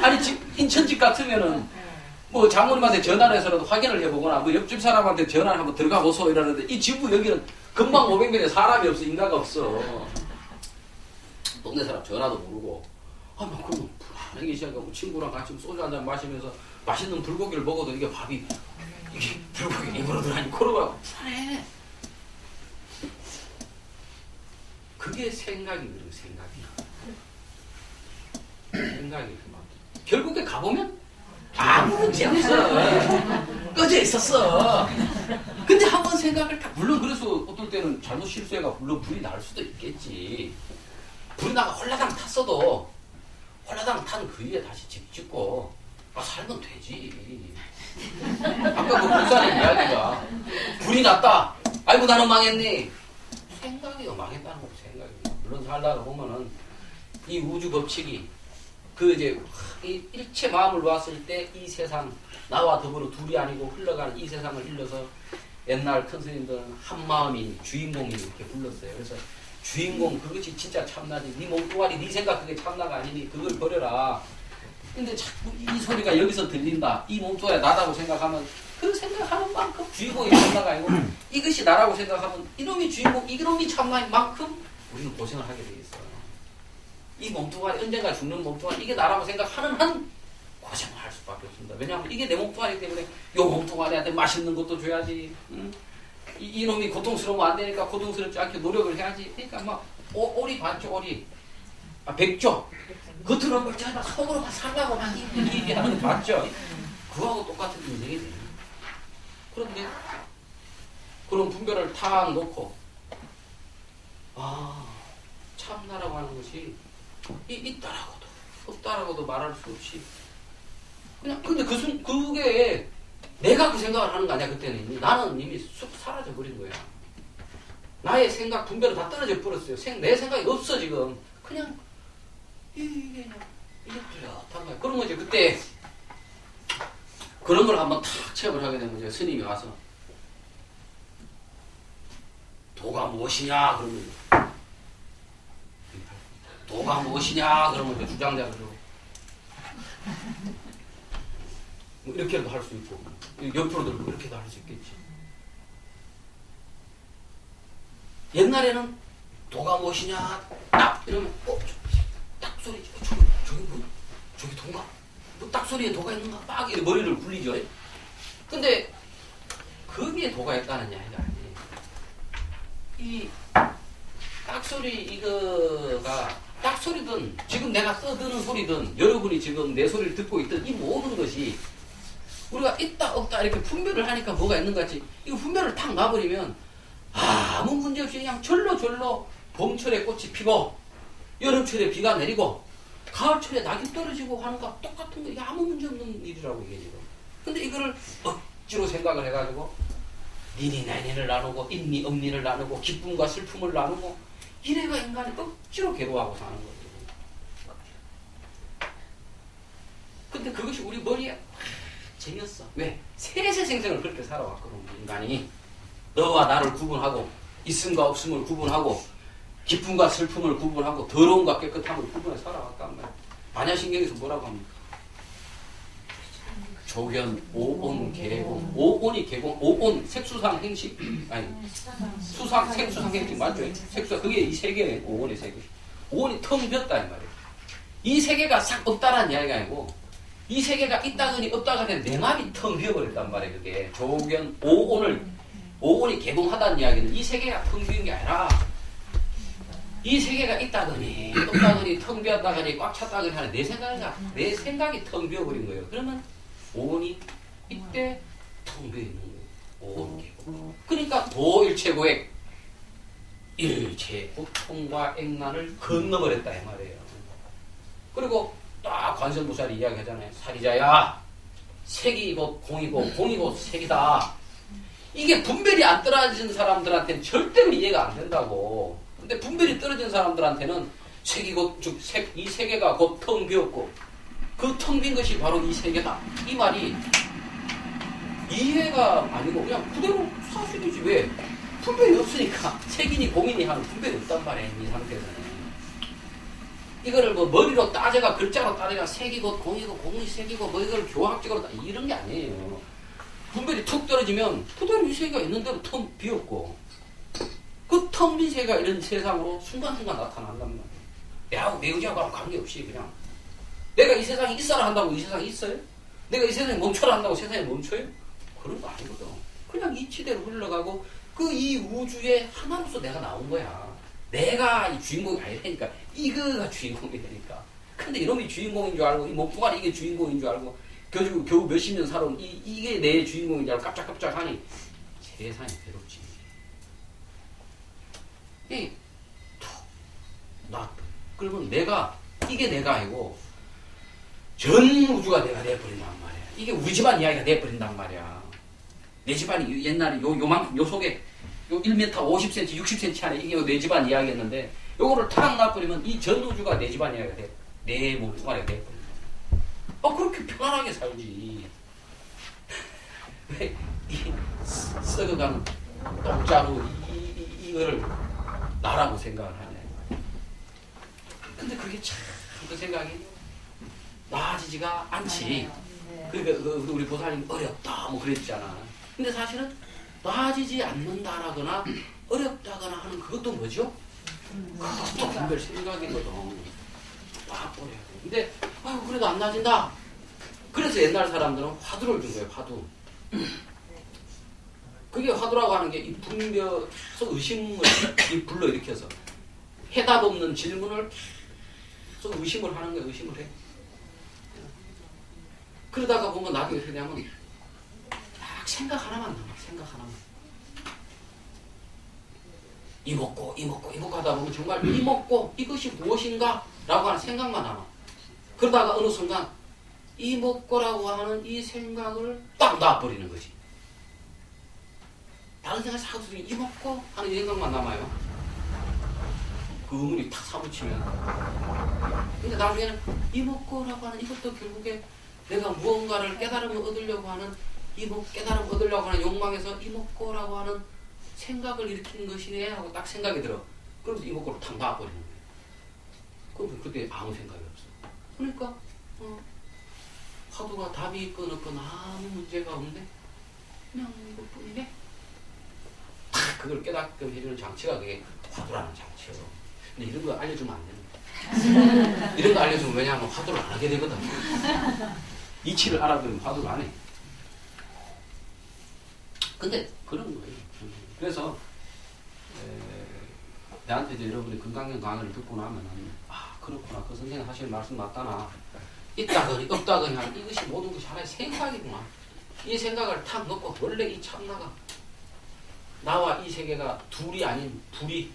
아니 인천집 같으면은 뭐 장모님한테 전화를 해서라도 확인을 해보거나 뭐 옆집 사람한테 전화를 한번 들어가 보소 이러는데, 이 진부 여기는 금방 500m에 사람이 없어, 인가가 없어. 동네 사람 전화도 모르고. 그러면 불안하기 시작하고 친구랑 같이 소주 한잔 마시면서 맛있는 불고기를 먹어도 이게 밥이, 이게 불고기 입으로 들어가니 코로가 불안해. 그게 생각이거든, 생각이. 결국에 가보면 아무 문제 없어. 꺼져 있었어. 근데 한번 생각을 딱, 물론 그래서 어떨 때는 잘못 실수해가 물론 불이 날 수도 있겠지. 불이 나가 홀라당 탔어도 홀라당 탄 그 위에 다시 집 짓고 살면 되지. 아까 그 불사의 이야기가 불이 났다. 아이고 나는 망했니? 생각이요. 망했다는 거 생각이. 물론 살다가 보면은 이 우주 법칙이 그 이제 이 일체 마음을 놓았을 때 이 세상, 나와 더불어 둘이 아니고 흘러가는 이 세상을 일러서 옛날 큰 스님들은 한 마음인 주인공이 이렇게 불렀어요. 그래서 주인공 그것이 진짜 참나지. 네 몸뚱아리 네 생각 그게 참나가 아니니 그걸 버려라. 근데 자꾸 이 소리가 여기서 들린다. 이 몸뚱아리 나다고 생각하면 그 생각하는 만큼 주인공이 참나가 아니고 이것이 나라고 생각하면 이놈이 주인공, 이놈이 참나인 만큼 우리는 고생을 하게 돼 있어요. 이 몸뚱아리, 언젠가 죽는 몸뚱아리, 이게 나라고 생각하는 한 고생을 할 수밖에 없습니다. 왜냐하면 이게 내 몸뚱아리 때문에 요 몸뚱아리한테 맛있는 것도 줘야지. 이놈이 고통스러우면 안 되니까 고통스럽지 않게 노력을 해야지. 그러니까 막 오리 반쪽 오리, 백조. 겉으로 멀쩡하다 속으로 막 살라고 막 얘기하는 거 맞죠? 그거하고 똑같은 인생이 돼요. 그런데 그런 분별을 탁 놓고 참나라고 하는 것이 있다라고도 없다라고도 말할 수 없이 그냥 근데 그게 내가 그 생각을 하는 거 아니야. 그때는 나는 이미 쑥 사라져 버린 거야. 나의 생각 분별은 다 떨어져 버렸어요. 내 생각이 없어 지금. 그냥 이게 뚜렷한 거야. 그런 거죠. 그때 그런 걸 한번 탁 체험을 하게 되면 이제 스님이 와서 도가 무엇이냐 그러면 도가 무엇이냐 그러면 이제 주장자들로 뭐 이렇게도 할 수 있고 옆으로 들고 이렇게도 할 수 있겠지. 옛날에는 도가 무엇이냐 딱 이러면 딱 소리 저기 뭐 저기 도가 뭐 딱 소리에 도가 있는가 막 이렇게 머리를 굴리죠. 근데 거기에 도가 있다는 이야기가 아니에요. 이 딱소리 이거가 딱소리든 지금 내가 써드는 소리든 여러분이 지금 내 소리를 듣고 있던 이 모든 것이 우리가 있다 없다 이렇게 분별을 하니까 뭐가 있는 것 같지. 이거 분별을 탁 놔버리면 아무 문제 없이 그냥 절로 봄철에 꽃이 피고 여름철에 비가 내리고 가을철에 낙이 떨어지고 하는 거 똑같은 거. 이게 아무 문제 없는 일이라고 이게 지금. 근데 이거를 억지로 생각을 해가지고 니니 나니를 나누고 있니 없니를 나누고 기쁨과 슬픔을 나누고 이래가 인간이 억지로 괴로워하고 사는 거죠. 근데 그것이 우리 머리에 재미없어. 왜? 세세생생을 그렇게 살아왔거든. 인간이 너와 나를 구분하고 있음과 없음을 구분하고 기쁨과 슬픔을 구분하고 더러움과 깨끗함을 구분해 살아왔단 말이야. 반야신경에서 뭐라고 합니까? 조견, 오온, 개공. 오온이 개공, 오온 색수상 행식 아니 수상 색수상 행식 맞죠? 색수 그게 이 세 개네. 오온의 세 개. 오온이 텅 비었다 이 말이에요. 이 세 개가 싹 없다라는 이야기가 아니고 이 세 개가 있다더니 없다가 내 마음이 텅 비어버렸단 말이에요. 그게 조견, 오온이 개공하다는 이야기는 이 세 개가 텅 비은 게 아니라 이 세 개가 있다더니 없다더니 텅 비었다더니 꽉 찼다더니 하는 내 생각이 텅 비어버린 거예요. 그러면 오온이 이때 텅 비어 있는 거예요. 오온 개공. 그러니까 도일체고액 일체 고통과 액난을 건너버렸다 이 말이에요. 그리고 딱 관세음보살이 이야기하잖아요. 사리자야 색이 곧 공이고 공이 곧 색이다. 이게 분별이 안 떨어진 사람들한테는 절대로 이해가 안 된다고. 근데 분별이 떨어진 사람들한테는 색이 곧 즉 이 세 개가 곧 텅 비었고 그 텅 빈 것이 바로 이 세 개다. 이 말이 이해가 아니고 그냥 그대로 사실이지. 왜? 분별이 없으니까 색이니 공이니 하는 분별이 없단 말이에요. 이 상태에서는. 이거를 뭐 머리로 따져가 글자로 따져가 색이 곧 공이고 공이 색이고 뭐 이걸 교학적으로 이런 게 아니에요. 분별이 툭 떨어지면 그대로 이 세계가 있는 대로 텅 비었고 그 텅 빈 세계가 이런 세상으로 순간순간 나타난단 말이에요. 내하고 내 의지하고 관계없이 그냥 내가 이 세상에 있어라 한다고 이 세상에 있어요? 내가 이 세상에 멈춰라 한다고 세상에 멈춰요? 그런 거 아니거든. 그냥 이치대로 흘러가고 그 이 우주의 하나로서 내가 나온 거야. 내가 이 주인공이 아니니까 이거가 주인공이 되니까. 근데 이놈이 주인공인 줄 알고 이 목부가리 이게 주인공인 줄 알고 겨우 몇십 년 살아온 이게 내 주인공인 줄 알고 깜짝깜짝하니 세상이 괴롭지. 그러면 이게 내가 아니고 전 우주가 내가 돼버린단 말이야. 이게 우리 집안 이야기가 돼버린단 말이야. 내 집안이 옛날에 요만큼 요 속에 요 1m 50cm 60cm 안에 이게 내 집안 이야기였는데 요거를 탁 놔버리면 이 전 우주가 내 집안 이야기가 돼. 내 목숨아리가 돼버린다. 그렇게 편안하게 살지. 왜 이 썩어가는 똥자루 이거를 나라고 생각을 하냐. 근데 그게 참 그 생각이 나아지지가 않지. 그러니까 우리 보살님 어렵다 뭐 그랬잖아. 근데 사실은 나아지지 않는다라거나 어렵다거나 하는 그것도 뭐죠? 그것도 분별 생각이거든. 막 버려야 돼. 근데 그래도 안 나아진다. 그래서 옛날 사람들은 화두를 준 거예요. 화두. 그게 화두라고 하는 게 이 분별 계속 의심을 불러일으켜서 해답 없는 질문을 계속 의심을 하는 거야. 의심을 해. 그러다가 보면 나중에 어떻게 되냐면 딱 생각 하나만 남아. 생각 하나만. 이 먹고 하다 보면 정말 이 먹고 이것이 무엇인가 라고 하는 생각만 남아. 그러다가 어느 순간 이 먹고라고 하는 이 생각을 딱 놔버리는 거지. 다른 생각 싹 없이 이 먹고 하는 이 생각만 남아요. 그 의문이 탁 사무치면. 근데 나중에는 이 먹고라고 하는 이것도 결국에 내가 무언가를 깨달음을 얻으려고 하는 깨달음을 얻으려고 하는 욕망에서 이 먹고라고 하는 생각을 일으키는 것이네 하고 딱 생각이 들어. 그러면서 이 먹고를 탁 놔버리는 거예요. 그럼 그때 아무 생각이 없어. 그러니까 화두가 답이 있건 없건 아무 문제가 없네. 그냥 이것뿐이네. 딱 그걸 깨닫게 해주는 장치가 그게 화두라는 장치예요. 근데 이런 거 알려주면 안 되는 거야. 이런 거 알려주면 왜냐하면 화두를 안 하게 되거든. 이치를 알아두면 화두를 안 해. 근데 그런 거예요. 그래서 내한테 이제 여러분이 건강경 강의를 듣고 나면은 그렇구나. 그 선생님 사실 말씀 맞다나. 있다거니 없다거니 하는 이것이 모든 것이 하나의 생각이구나. 이 생각을 탁 넣고 원래 이 참나가 나와 이 세계가 둘이 아닌 이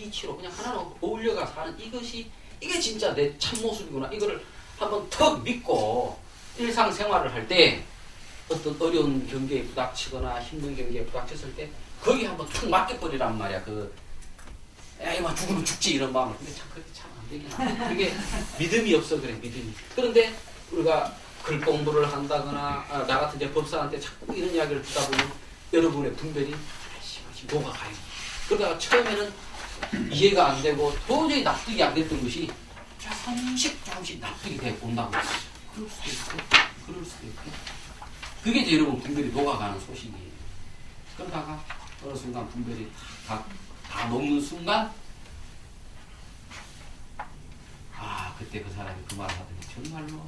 이치로 그냥 하나로 어울려가 사는 이게 진짜 내 참모습이구나. 이거를 한번 턱 믿고 일상생활을 할 때 어떤 어려운 경계에 부닥치거나 힘든 경계에 부닥쳤을 때 거기 한번 툭 맡겨버리란 말이야. 에이마 죽으면 죽지 이런 마음을. 근데 참 그렇게 참 안 되긴 하네. 그게 믿음이 없어. 그래 믿음이. 그런데 우리가 글 공부를 한다거나 나 같은 이제 법사한테 자꾸 이런 이야기를 듣다 보면 여러분의 분별이 녹아가요. 그러다가 처음에는 이해가 안 되고 도저히 납득이 안 됐던 것이 조금씩 납득이 돼 온다고. 그럴 수도 있고. 그게 이제 여러분 분별이 녹아가는 소식이에요. 그러다가 어느 순간 분별이 다 녹는 순간 그때 그 사람이 그 말을 하더니 정말로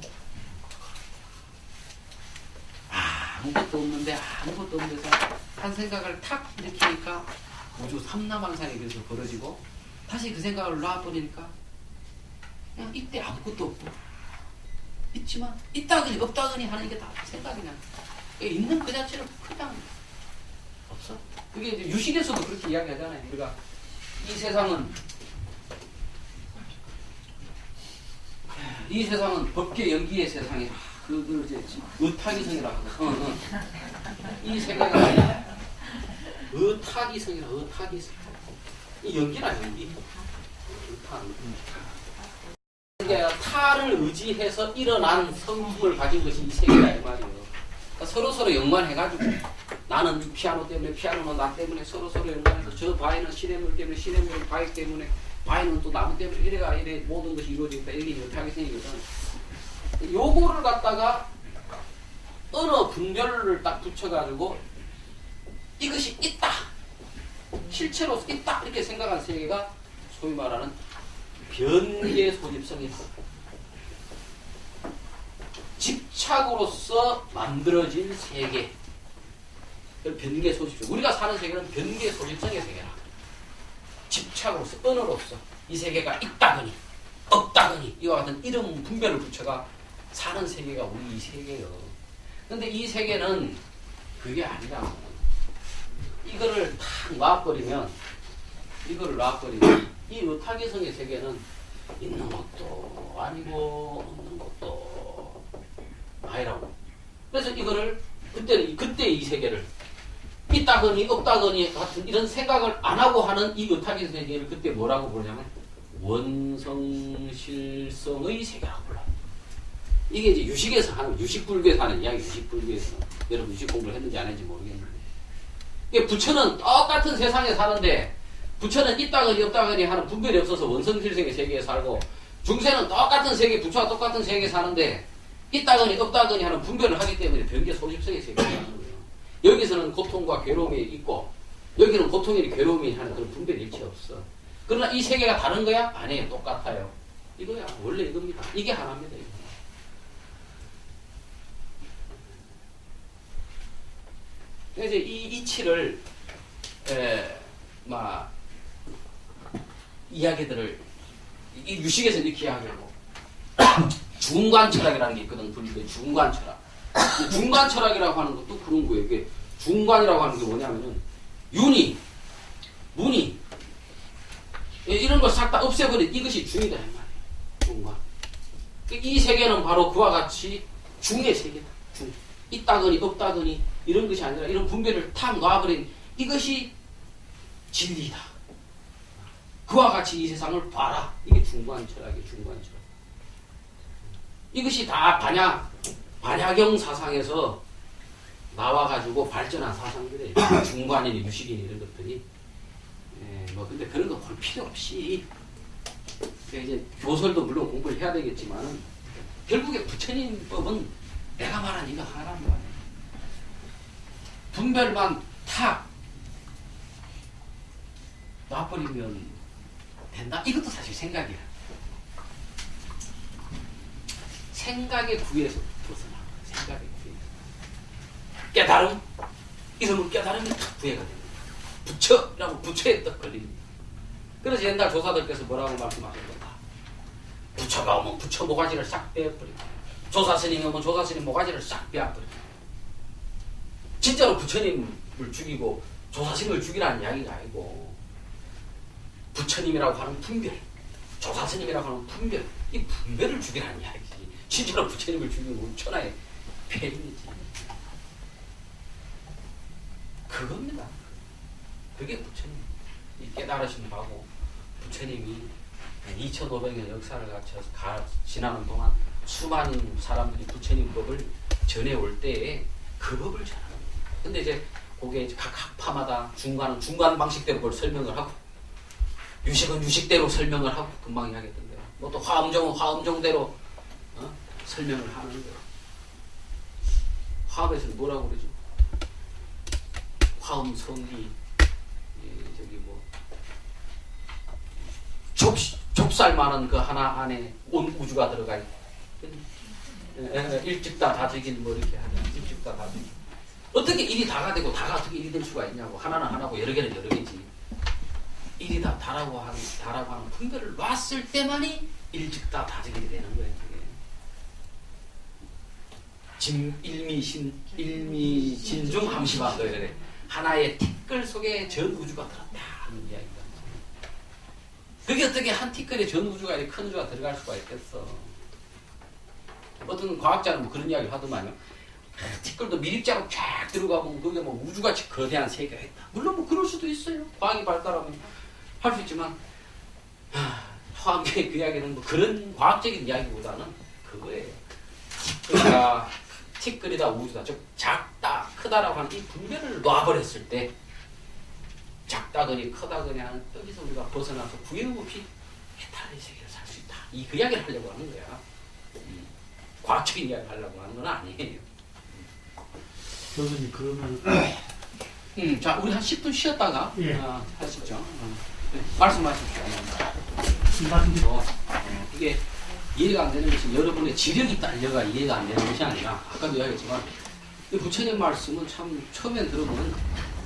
아무것도 없는데 한 생각을 탁 일으키니까 우주 삼라만상에 그래서 벌어지고 다시 그 생각을 놔버리니까 그냥 이때 아무것도 없고 있지만 있다거니 없다거니 하는 게 다 생각이냐. 있는 그 자체를 그냥 없어. 그게 이제 유식에서도 그렇게 이야기하잖아요. 우리가 이 세상은 법계 연기의 세상이라. 그걸 이제 의타기성이라 하거든. 이 세계가 아니라 의타기성이라. 의타기성. 이 연기라 연기. 그러니까 타를 의지해서 일어난 성품을 가진 것이 이 세계다 이 말이에요. 그러니까 서로 연관해가지고 나는 이 피아노 때문에 피아노는 나 때문에 서로 연관해서 저 바위는 시냇물 때문에 시냇물은 바위 때문에 바위는 또 나무 때문에 이래 모든 것이 이루어지겠다. 이게 못하게 생기거든. 요거를 갖다가 어느 분별을 딱 붙여가지고 이것이 있다. 실체로서 있다. 이렇게 생각한 세계가 소위 말하는 변계 소집성이 있어. 집착으로서 만들어진 세계. 변계 소집성. 우리가 사는 세계는 변계 소집성의 세계라. 집착으로서, 언어로서 이 세계가 있다거니 없다거니 이와 같은 이름 분별을 붙여가 사는 세계가 우리 이 세계예요. 근데 이 세계는 그게 아니라 이거를 탁 놔버리면 이 의타기성의 세계는 있는 것도 아니고 없는 것도 아니라고. 그래서 이거를 그때 이 세계를 있다거니 없다거니 같은 이런 생각을 안 하고 하는 이 의타기성 세계를 그때 뭐라고 부르냐면 원성실성의 세계라고 불러요. 이게 이제 유식에서 하는, 유식불교에서 하는 이야기. 유식불교에서 여러분 유식 공부를 했는지 안 했는지 모르겠는데, 이게 부처는 똑같은 세상에 사는데 부처는 있다거니 없다거니 하는 분별이 없어서 원성실성의 세계에 살고, 중세는 똑같은 세계, 부처와 똑같은 세계에 사는데 있다거니 없다거니 하는 분별을 하기 때문에 변계 소집성의 세계에 사는 거예요. 여기서는 고통과 괴로움이 있고 여기는 고통이니 괴로움이 하는 그런 분별 일체 없어. 그러나 이 세계가 다른 거야? 아니에요. 똑같아요. 이거야. 원래 이겁니다. 이게 하나입니다. 이거. 그래서 이 이치를 이야기들을 이 유식에서 이렇게 이야기하고 중간 철학이라는 게 있거든. 불교의 중간 철학. 중간 철학이라고 하는 것도 그런 거예요. 이게 중간이라고 하는 게 뭐냐면은 윤이, 문이 이런 걸 싹 다 없애버린 이것이 중이다 이 말이에요. 중간. 이 세계는 바로 그와 같이 중의 세계다. 중. 있다더니 없다더니 이런 것이 아니라 이런 분별을 탁 놔버린 이것이 진리다. 그와 같이 이 세상을 봐라. 이게 중간 철학이에요. 중간 철학. 이것이 다 반야경 사상에서 나와가지고 발전한 사상들이에요. 중간이니 유식이니 이런 것들이. 뭐 근데 그런 거 볼 필요 없이 이제 교설도 물론 공부를 해야 되겠지만 결국에 부처님 법은 내가 말한 이거 하나란 말이에요. 분별만 탁 놔버리면 된다? 이것도 사실 생각이야. 생각의 구에서 벗어나. 생각의 구에서. 깨달음? 이성은 깨달음이 탁 구애가 됩니다. 부처라고 부처에 떡 걸립니다. 그래서 옛날 조사들께서 뭐라고 말씀하셨는가? 부처가 오면 부처 모가지를 싹 빼버리고 조사스님이 오면 조사스님 모가지를 싹 빼버리고 진짜로 부처님을 죽이고 조사스님을 죽이라는 이야기가 아니고 부처님이라고 하는 분별, 조사스님이라고 하는 분별, 이 분별을 죽이라는 이야기지. 진짜로 부처님을 죽이는 건 천하의 폐인이지. 그겁니다. 그게 부처님. 이 깨달으신 바고 부처님이 2500년 역사를 거쳐서 지나는 동안 수많은 사람들이 부처님 법을 전해올 때에 그 법을 전합니다. 근데 이제 그게 각 학파마다 중간은 중간 방식대로 그걸 설명을 하고 유식은 유식대로 설명을 하고 금방 이야기했던데 뭐 또 화엄종은 화엄종대로 설명을 하는 거예요. 화엄에서는 뭐라고 그러죠? 화엄 성기 저기 뭐 좁쌀만한 그 하나 안에 온 우주가 들어가 있고 일찍다 다득인 뭐 이렇게 하죠. 일찍다 다득인 어떻게 일이 다가 되고 다가 어떻게 일이 될 수가 있냐고. 하나는 하나고 여러 개는 여러 개지. 일이 다 다라고 하는 분별을 놨을 때만이 일찍다 다득이 되는 거예요. 일미진중 함시방 그래. 하나의 티끌 속에 전 우주가 들었다 하는 이야기가. 그게 어떻게 한 티끌에 전 우주가 큰 우주가 들어갈 수가 있겠어. 어떤 과학자는 뭐 그런 이야기를 하더만요. 티끌도 미립자로 쫙 들어가면 그게 뭐 우주같이 거대한 세계가 있다. 물론 뭐 그럴 수도 있어요. 과학이 발달하면 할 수 있지만 화학의 그 이야기는 뭐 그런 과학적인 이야기보다는 그거예요. 티끌이다 우주다. 즉 작다 크다라고 하는 이 분별을 놔버렸을 때 작다거니 크다거니 하는 여기서 우리가 벗어나서 구애무 없이 해탈의 세계를 살 수 있다. 그 이야기를 하려고 하는 거야. 과학적인 이야기를 하려고 하는 건 아니에요. 교수님 그러면 자 우리 한 10분 쉬었다가 예. 하시죠. 네, 말씀하십시오. 이게 이해가 안 되는 것은 여러분의 지력이 딸려가 이해가 안 되는 것이 아니라 아까도 이야기했지만 이 부처님 말씀은 참 처음에 들어보면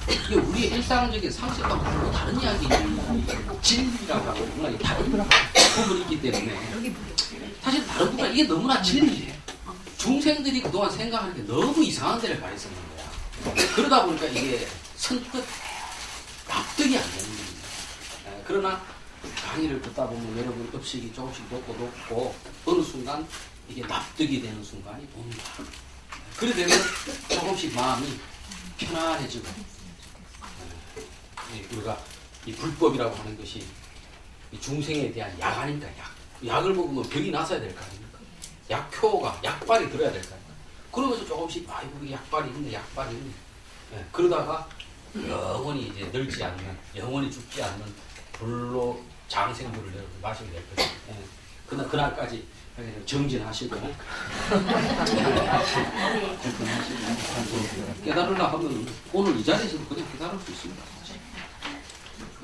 이게 우리의 일상적인 상식과 별로 다른 이야기예요. 진리라고 하고 정말 다른 부분이 있기 때문에 사실 다른 부분이 이게 너무나 진리예요. 중생들이 그동안 생각하는 게 너무 이상한 데를 가 있었는 거야. 그러다 보니까 이게 선뜻 납득이 안 되는 겁니다. 그러나 강의를 듣다 보면 여러분 업식이 조금씩 높고 어느 순간 이게 납득이 되는 순간이 옵니다. 그래 되면 조금씩 마음이 편안해지고 우리가 이 불법이라고 하는 것이 이 중생에 대한 약 아닙니까? 약을 먹으면 병이 나서야 될 거 아닙니까? 약효가 약발이 들어야 될 거 아닙니까? 그러면서 조금씩 아이고 이게 약발이 있네 약발이 있네. 그러다가 영원히 이제 늙지 않는 영원히 죽지 않는 불로 장생물을 여러분 마시게 될 거예요. 그날까지 정진하시고 깨달으려 하면 오늘 이 자리에서도 그냥 깨달을 수 있습니다.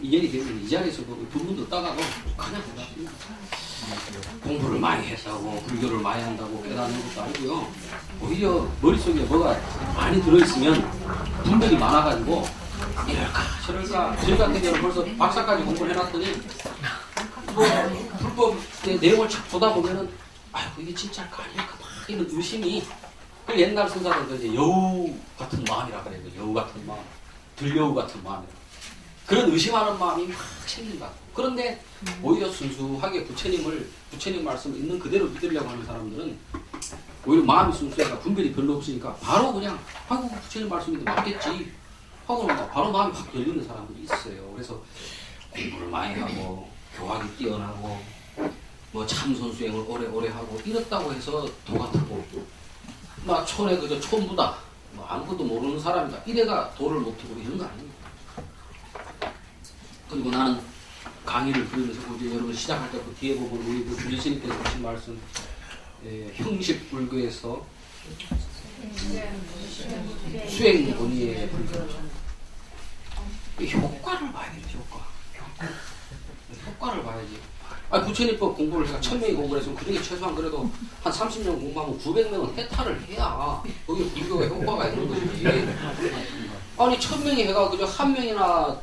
인연이 되면 이 자리에서도 두 분도 따가고 그냥 깨달습니다. 공부를 많이 했다고 불교를 많이 한다고 깨닫는 것도 아니고요. 오히려 머릿속에 뭐가 많이 들어있으면 분별이 많아가지고 이럴까 저럴까 저희 같은 경우는 벌써 박사까지 공부를 해놨더니 불법의 내용을 착 보다 보면은 아이고 이게 진짜일까 아닐까 막 이런 의심이 그 옛날 선사들도 이제 여우 같은 마음이라 그래요. 여우 같은 마음, 들여우 같은 마음이라. 그런 의심하는 마음이 막 생긴다. 그런데 오히려 순수하게 부처님 말씀을 있는 그대로 믿으려고 하는 사람들은 오히려 마음이 순수해가 분별이 별로 없으니까 바로 그냥 아이고 부처님 말씀인데 맞겠지 하고 바로 마음이 확 열리는 사람들이 있어요. 그래서 공부를 많이 하고 교학이 뛰어나고 뭐 참선수행을 오래오래 하고 이렇다고 해서 도가 타고 막 촌에 그저 촌부다 뭐 아무것도 모르는 사람이다 이래가 도를 못 타고 이런 거 아닙니다. 그리고 나는 강의를 들으면서 이제 여러분 시작할 때 그 뒤에 보면 우리 그 주지스님께서 하신 말씀 형식 불교에서 수행 본의의 불교죠. 효과를 봐야겠죠. 효과를 봐야지. 부처님법 공부를 해가 1000명이 공부를 했으면 그중에 최소한 그래도 한 30년 공부하면 900명은 해탈을 해야 거기 불교가 효과가 있는 것이지. 아니 1000명이 해가 그저 한 명이나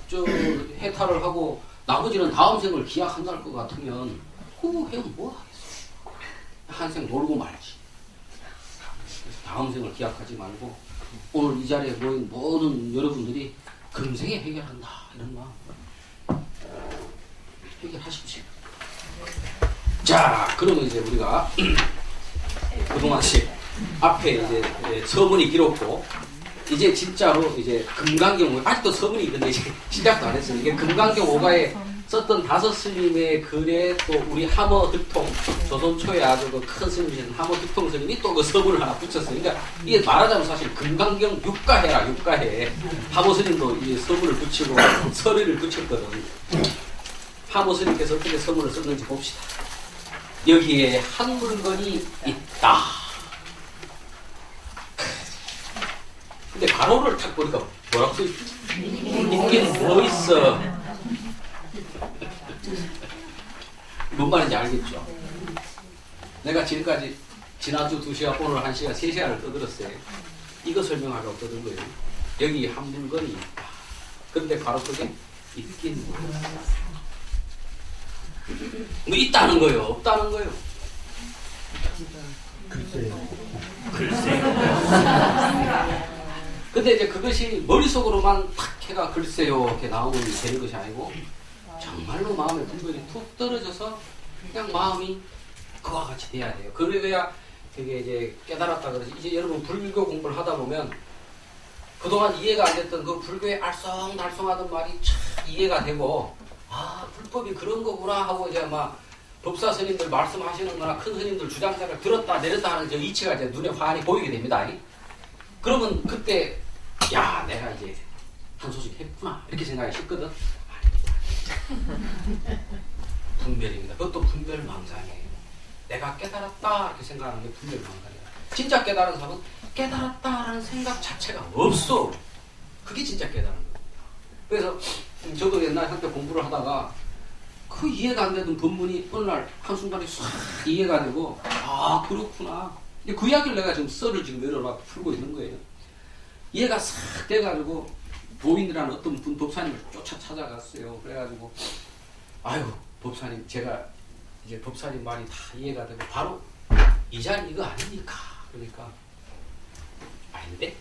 해탈을 하고 나머지는 다음 생을 기약한다는 것 같으면 그거 해면 뭐 하겠어. 한 생 놀고 말지. 다음 생을 기약하지 말고 오늘 이 자리에 모인 모든 여러분들이 금생에 해결한다 이런 마음 해결하십시오. 자, 그러면 이제 우리가 그동안씩 앞에 이제 서문이 길었고 이제 진짜로 이제 금강경 아직도 서문이 있는데 이제 시작도 안 했어요. 이게 금강경 5가에 썼던 5 스님의 글에 또 우리 함어 득통 조선 초에 아주 그 큰 스님이신 함어 득통 스님이 또 그 서문을 하나 붙였어요. 그러니까 이게 말하자면 사실 금강경 6가해라 6가해. 함어 스님도 이 서문을 붙이고 서리를 붙였거든. 함어 스님께서 어떻게 서문을 썼는지 봅시다. 여기에 한 물건이 있다. 근데 가로를 탁 보니까 뭐라고 써있지? 있긴 뭐 있어. 뭔 말인지 알겠죠? 내가 지금까지 지난주 2시간 오늘 1시간 3시간을 떠들었어요. 이거 설명하려고 떠든 거예요. 여기 한 물건이 있다. 근데 가로 속에 있긴 뭐 있어. 뭐 있다는 거예요? 없다는 거예요? 글쎄요. 근데 이제 그것이 머릿속으로만 탁 해가 글쎄요 이렇게 나오면 되는 것이 아니고 정말로 마음의 분별이 툭 떨어져서 그냥 마음이 그와 같이 돼야 돼요. 그래야 되게 이제 깨달았다 그러지. 이제 여러분 불교 공부를 하다 보면 그동안 이해가 안 됐던 그 불교의 알쏭달쏭하던 말이 참 이해가 되고 아 불법이 그런 거구나 하고 이제 막 법사 스님들 말씀하시는 거나 큰 스님들 주장사를 들었다 내렸다 하는 저 이치가 이제 눈에 환히 보이게 됩니다. 그러면 그때 야 내가 이제 한 소식 했구나 이렇게 생각이 쉽거든. 아닙니다. 분별입니다. 그것도 분별망상이에요. 내가 깨달았다 이렇게 생각하는 게 분별망상이에요. 진짜 깨달은 사람은 깨달았다라는 생각 자체가 없어. 그게 진짜 깨달은 거예요. 그래서 저도 옛날 한때 공부를 하다가 그 이해가 안 되던 본문이 어느 날 한순간에 싹 이해가 되고 아 그렇구나. 그 이야기를 내가 지금 썰을 지금 여러 막 풀고 있는 거예요. 이해가 싹 돼가지고 도인이라는 어떤 분 법사님을 쫓아 찾아갔어요. 그래가지고 아유 법사님 제가 이제 법사님 말이 다 이해가 되고 바로 이 자리 이거 아닙니까? 그러니까 아닌데?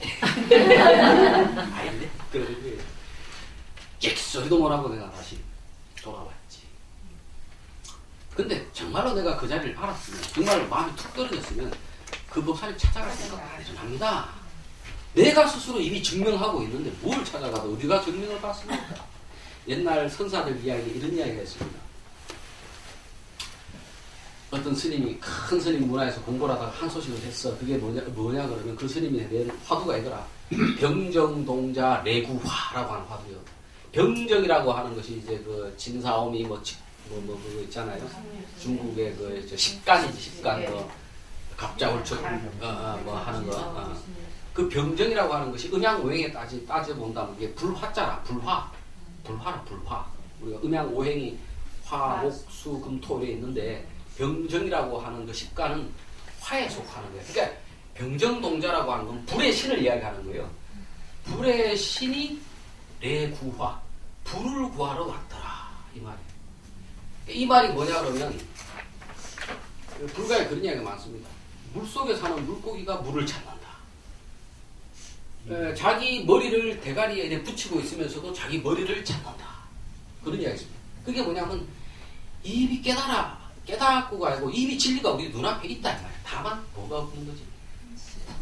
아닌데? 그래서 객소리도 못하고 내가 다시 돌아왔지. 근데 정말로 내가 그 자리를 알았으면 정말로 마음이 툭 떨어졌으면 그 법사님 찾아갈 생각 안 해서 합니다. 내가 스스로 이미 증명하고 있는데 뭘 찾아가도 어디가 증명을 받습니까? 옛날 선사들 이야기 이런 이야기가 있습니다. 어떤 스님이 큰 스님 문화에서 공부를 하다가 한 소식을 했어. 그게 뭐냐 그러면 그 스님이 낸 화두가 있더라. 병정동자 내구화라고 하는 화두요. 병정이라고 하는 것이 이제 그 진사오미 그거 있잖아요. 중국의 그 식간이지 식간 갑자울축 뭐 하는 거. 그 병정이라고 하는 것이 음양오행에 따져본다면 이게 불화자라. 불화라. 우리가 음양오행이 화, 목, 수, 금, 토 이렇게 있는데 병정이라고 하는 그 식간은 화에 속하는 거예요. 그러니까 병정동자라고 하는 건 불의 신을 이야기하는 거예요. 불의 신이 내구화, 불을 구하러 왔더라 이 말이에요. 이 말이 뭐냐 그러면 불가에 그런 이야기가 많습니다. 물속에 사는 물고기가 물을 찾는다. 자기 머리를 대가리에 이렇게 붙이고 있으면서도 자기 머리를 찾는다. 그런 이야기입니다. 그게 뭐냐면 입이 깨닫고가 아니고 입이 진리가 우리 눈앞에 있다 이 말이야. 다만 뭐가 없는 거지?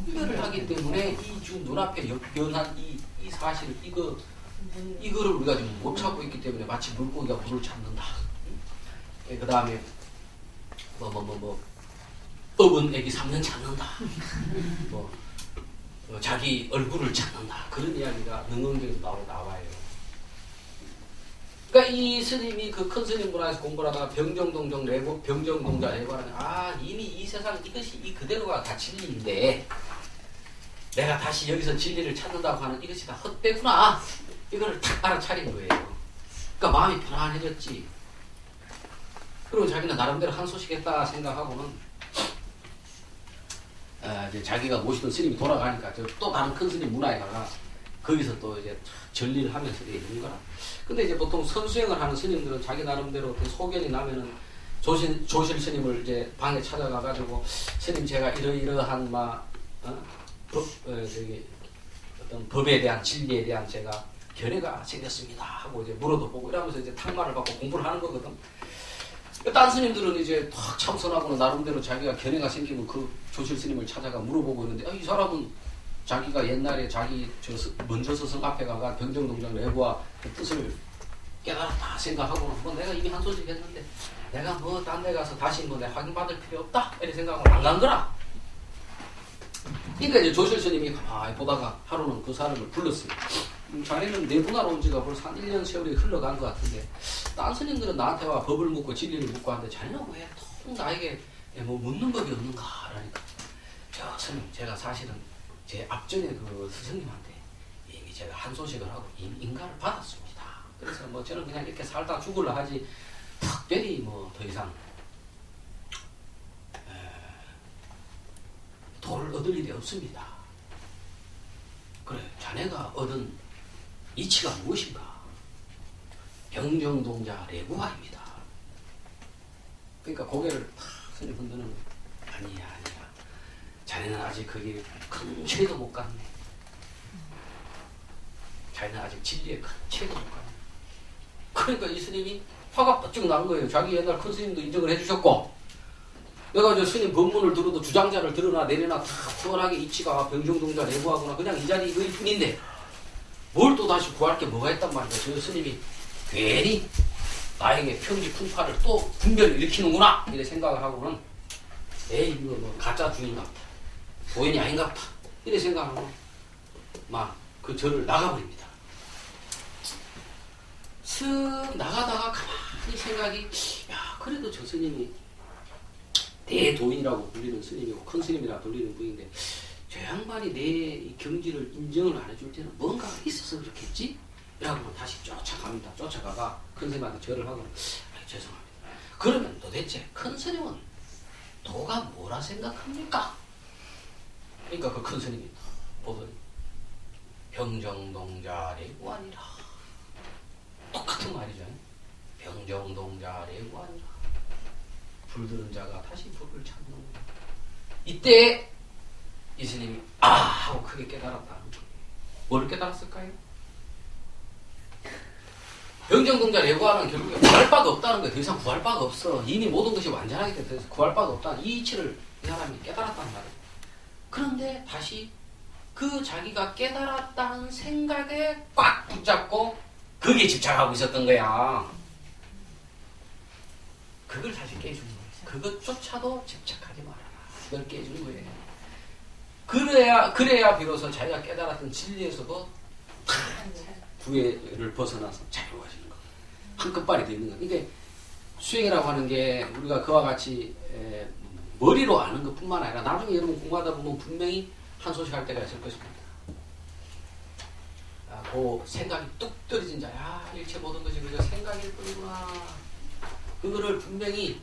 분별을 하기 때문에 이 지금 눈앞에 변한 이 사실 이거를 우리가 지금 못 찾고 있기 때문에 마치 물고기가 물을 찾는다. 그 다음에 업은 애기 3년 찾는다. 자기 얼굴을 찾는다. 그런 이야기가 능언경에서 나와요. 그러니까 이 스님이 그 큰 스님 문화에서 공부를 하다가 병정동자 레고하는 이미 이 세상 이것이 이 그대로가 다 진리인데 내가 다시 여기서 진리를 찾는다고 하는 이것이 다 헛되구나. 이거를 탁 알아차린 거예요. 그러니까 마음이 편안해졌지. 그리고 자기는 나름대로 한 소식 했다 생각하고는 이제 자기가 모시던 스님이 돌아가니까 또 다른 큰 스님 문화에 가가 거기서 또 이제 전리를 하면서 이런 거라. 근데 이제 보통 선수행을 하는 스님들은 자기 나름대로 소견이 나면은 조실 스님을 이제 방에 찾아가가지고 스님 제가 이러이러한 어떤 법에 대한 진리에 대한 제가 견해가 생겼습니다 하고 이제 물어도 보고 이러면서 이제 탁말을 받고 공부를 하는 거거든. 딴 스님들은 이제 탁 참선하고는 나름대로 자기가 견해가 생기면 그 조실 스님을 찾아가 물어보고 있는데 이 사람은 자기가 옛날에 자기 먼저 서성 앞에 가가 병정동장 레고와 그 뜻을 깨달았다 생각하고는 내가 이미 한 소식 했는데 내가 딴 데 가서 다시 내가 확인받을 필요 없다 이렇게 생각하고 안 간 거라. 그러니까 이제 조실 스님이 가만히 보다가 하루는 그 사람을 불렀어요. 자네는 내분하러 온 지가 벌써 한 1년 세월이 흘러간 것 같은데 딴 스님들은 나한테 와 법을 묻고 진리를 묻고 하는데 자네는 왜 통 나에게 묻는 법이 없는가 라니까 저 스님 제가 사실은 제 앞전에 그 스승님한테 이미 제가 한 소식을 하고 이미 인가를 받았습니다. 그래서 저는 그냥 이렇게 살다 죽으려 하지 특별히 더 이상 도를 얻을 일이 없습니다. 그래 자네가 얻은 이치가 무엇인가? 병정동자 레구화입니다. 그러니까 고개를 탁 스님 흔드는 거예요. 아니야. 자네는 아직 거기 큰 체도 못 갔네. 자네는 아직 진리에 큰 체도 못 갔네. 그러니까 이 스님이 화가 뻗쭉 난 거예요. 자기 옛날 큰 스님도 인정을 해주셨고 내가 저 스님 법문을 들어도 주장자를 들으나 내려나 다 후원하게 이치가 병정동자 레구하구나 그냥 이 자리 이거일 뿐인데 뭘 또 다시 구할 게 뭐가 있단 말이야. 저 스님이 괜히 나에게 평지 풍파를 또 분별을 일으키는구나 이렇게 생각을 하고는 에이 이거 가짜 중인가 보다. 도인이 아닌가 보다. 이렇게 생각하고 그 절을 나가버립니다. 쓱 나가다가 가만히 생각이 그래도 저 스님이 대도인이라고 불리는 스님이고 큰 스님이라고 불리는 분인데 저 양반이 내 경지를 인정을 안 해줄 때는 뭔가가 있어서 그렇겠지? 이라고 다시 쫓아갑니다. 쫓아가가 큰 스님한테 절을 하고 죄송합니다. 그러면 도대체 큰 스님은 도가 뭐라 생각합니까? 그러니까 그 큰 스님이 보더니 병정동자 레구아니라. 똑같은 말이죠. 병정동자 레구아니라. 불드는 자가 다시 불을 찾는 거예요. 이때 이 스님이 하고 크게 깨달았다는 거예요. 뭘 깨달았을까요? 병정동자 레구아는 결국에 구할 바가 없다는 거예요. 더 이상 구할 바가 없어. 이미 모든 것이 완전하기 때문에 구할 바가 없다는 이 이치를 이 사람이 깨달았다는 말이에요. 그런데 다시 그 자기가 깨달았다는 생각에 꽉 붙잡고 거기에 집착하고 있었던 거야. 그걸 다시 깨주는 거예요. 그것조차도 집착하지 말아라. 그걸 깨주는 거예요. 그래야 비로소 자기가 깨달았던 진리에서도 구애를 벗어나서 자유로워지는 거. 한끗발이 되어 있는 거. 이게 수행이라고 하는 게 우리가 그와 같이 머리로 아는 것뿐만 아니라 나중에 여러분 공부하다 보면 분명히 한 소식 할 때가 있을 것입니다. 그 생각이 뚝 떨어진 자야. 일체 모든 것이 그저 생각일 뿐이구나. 그거를 분명히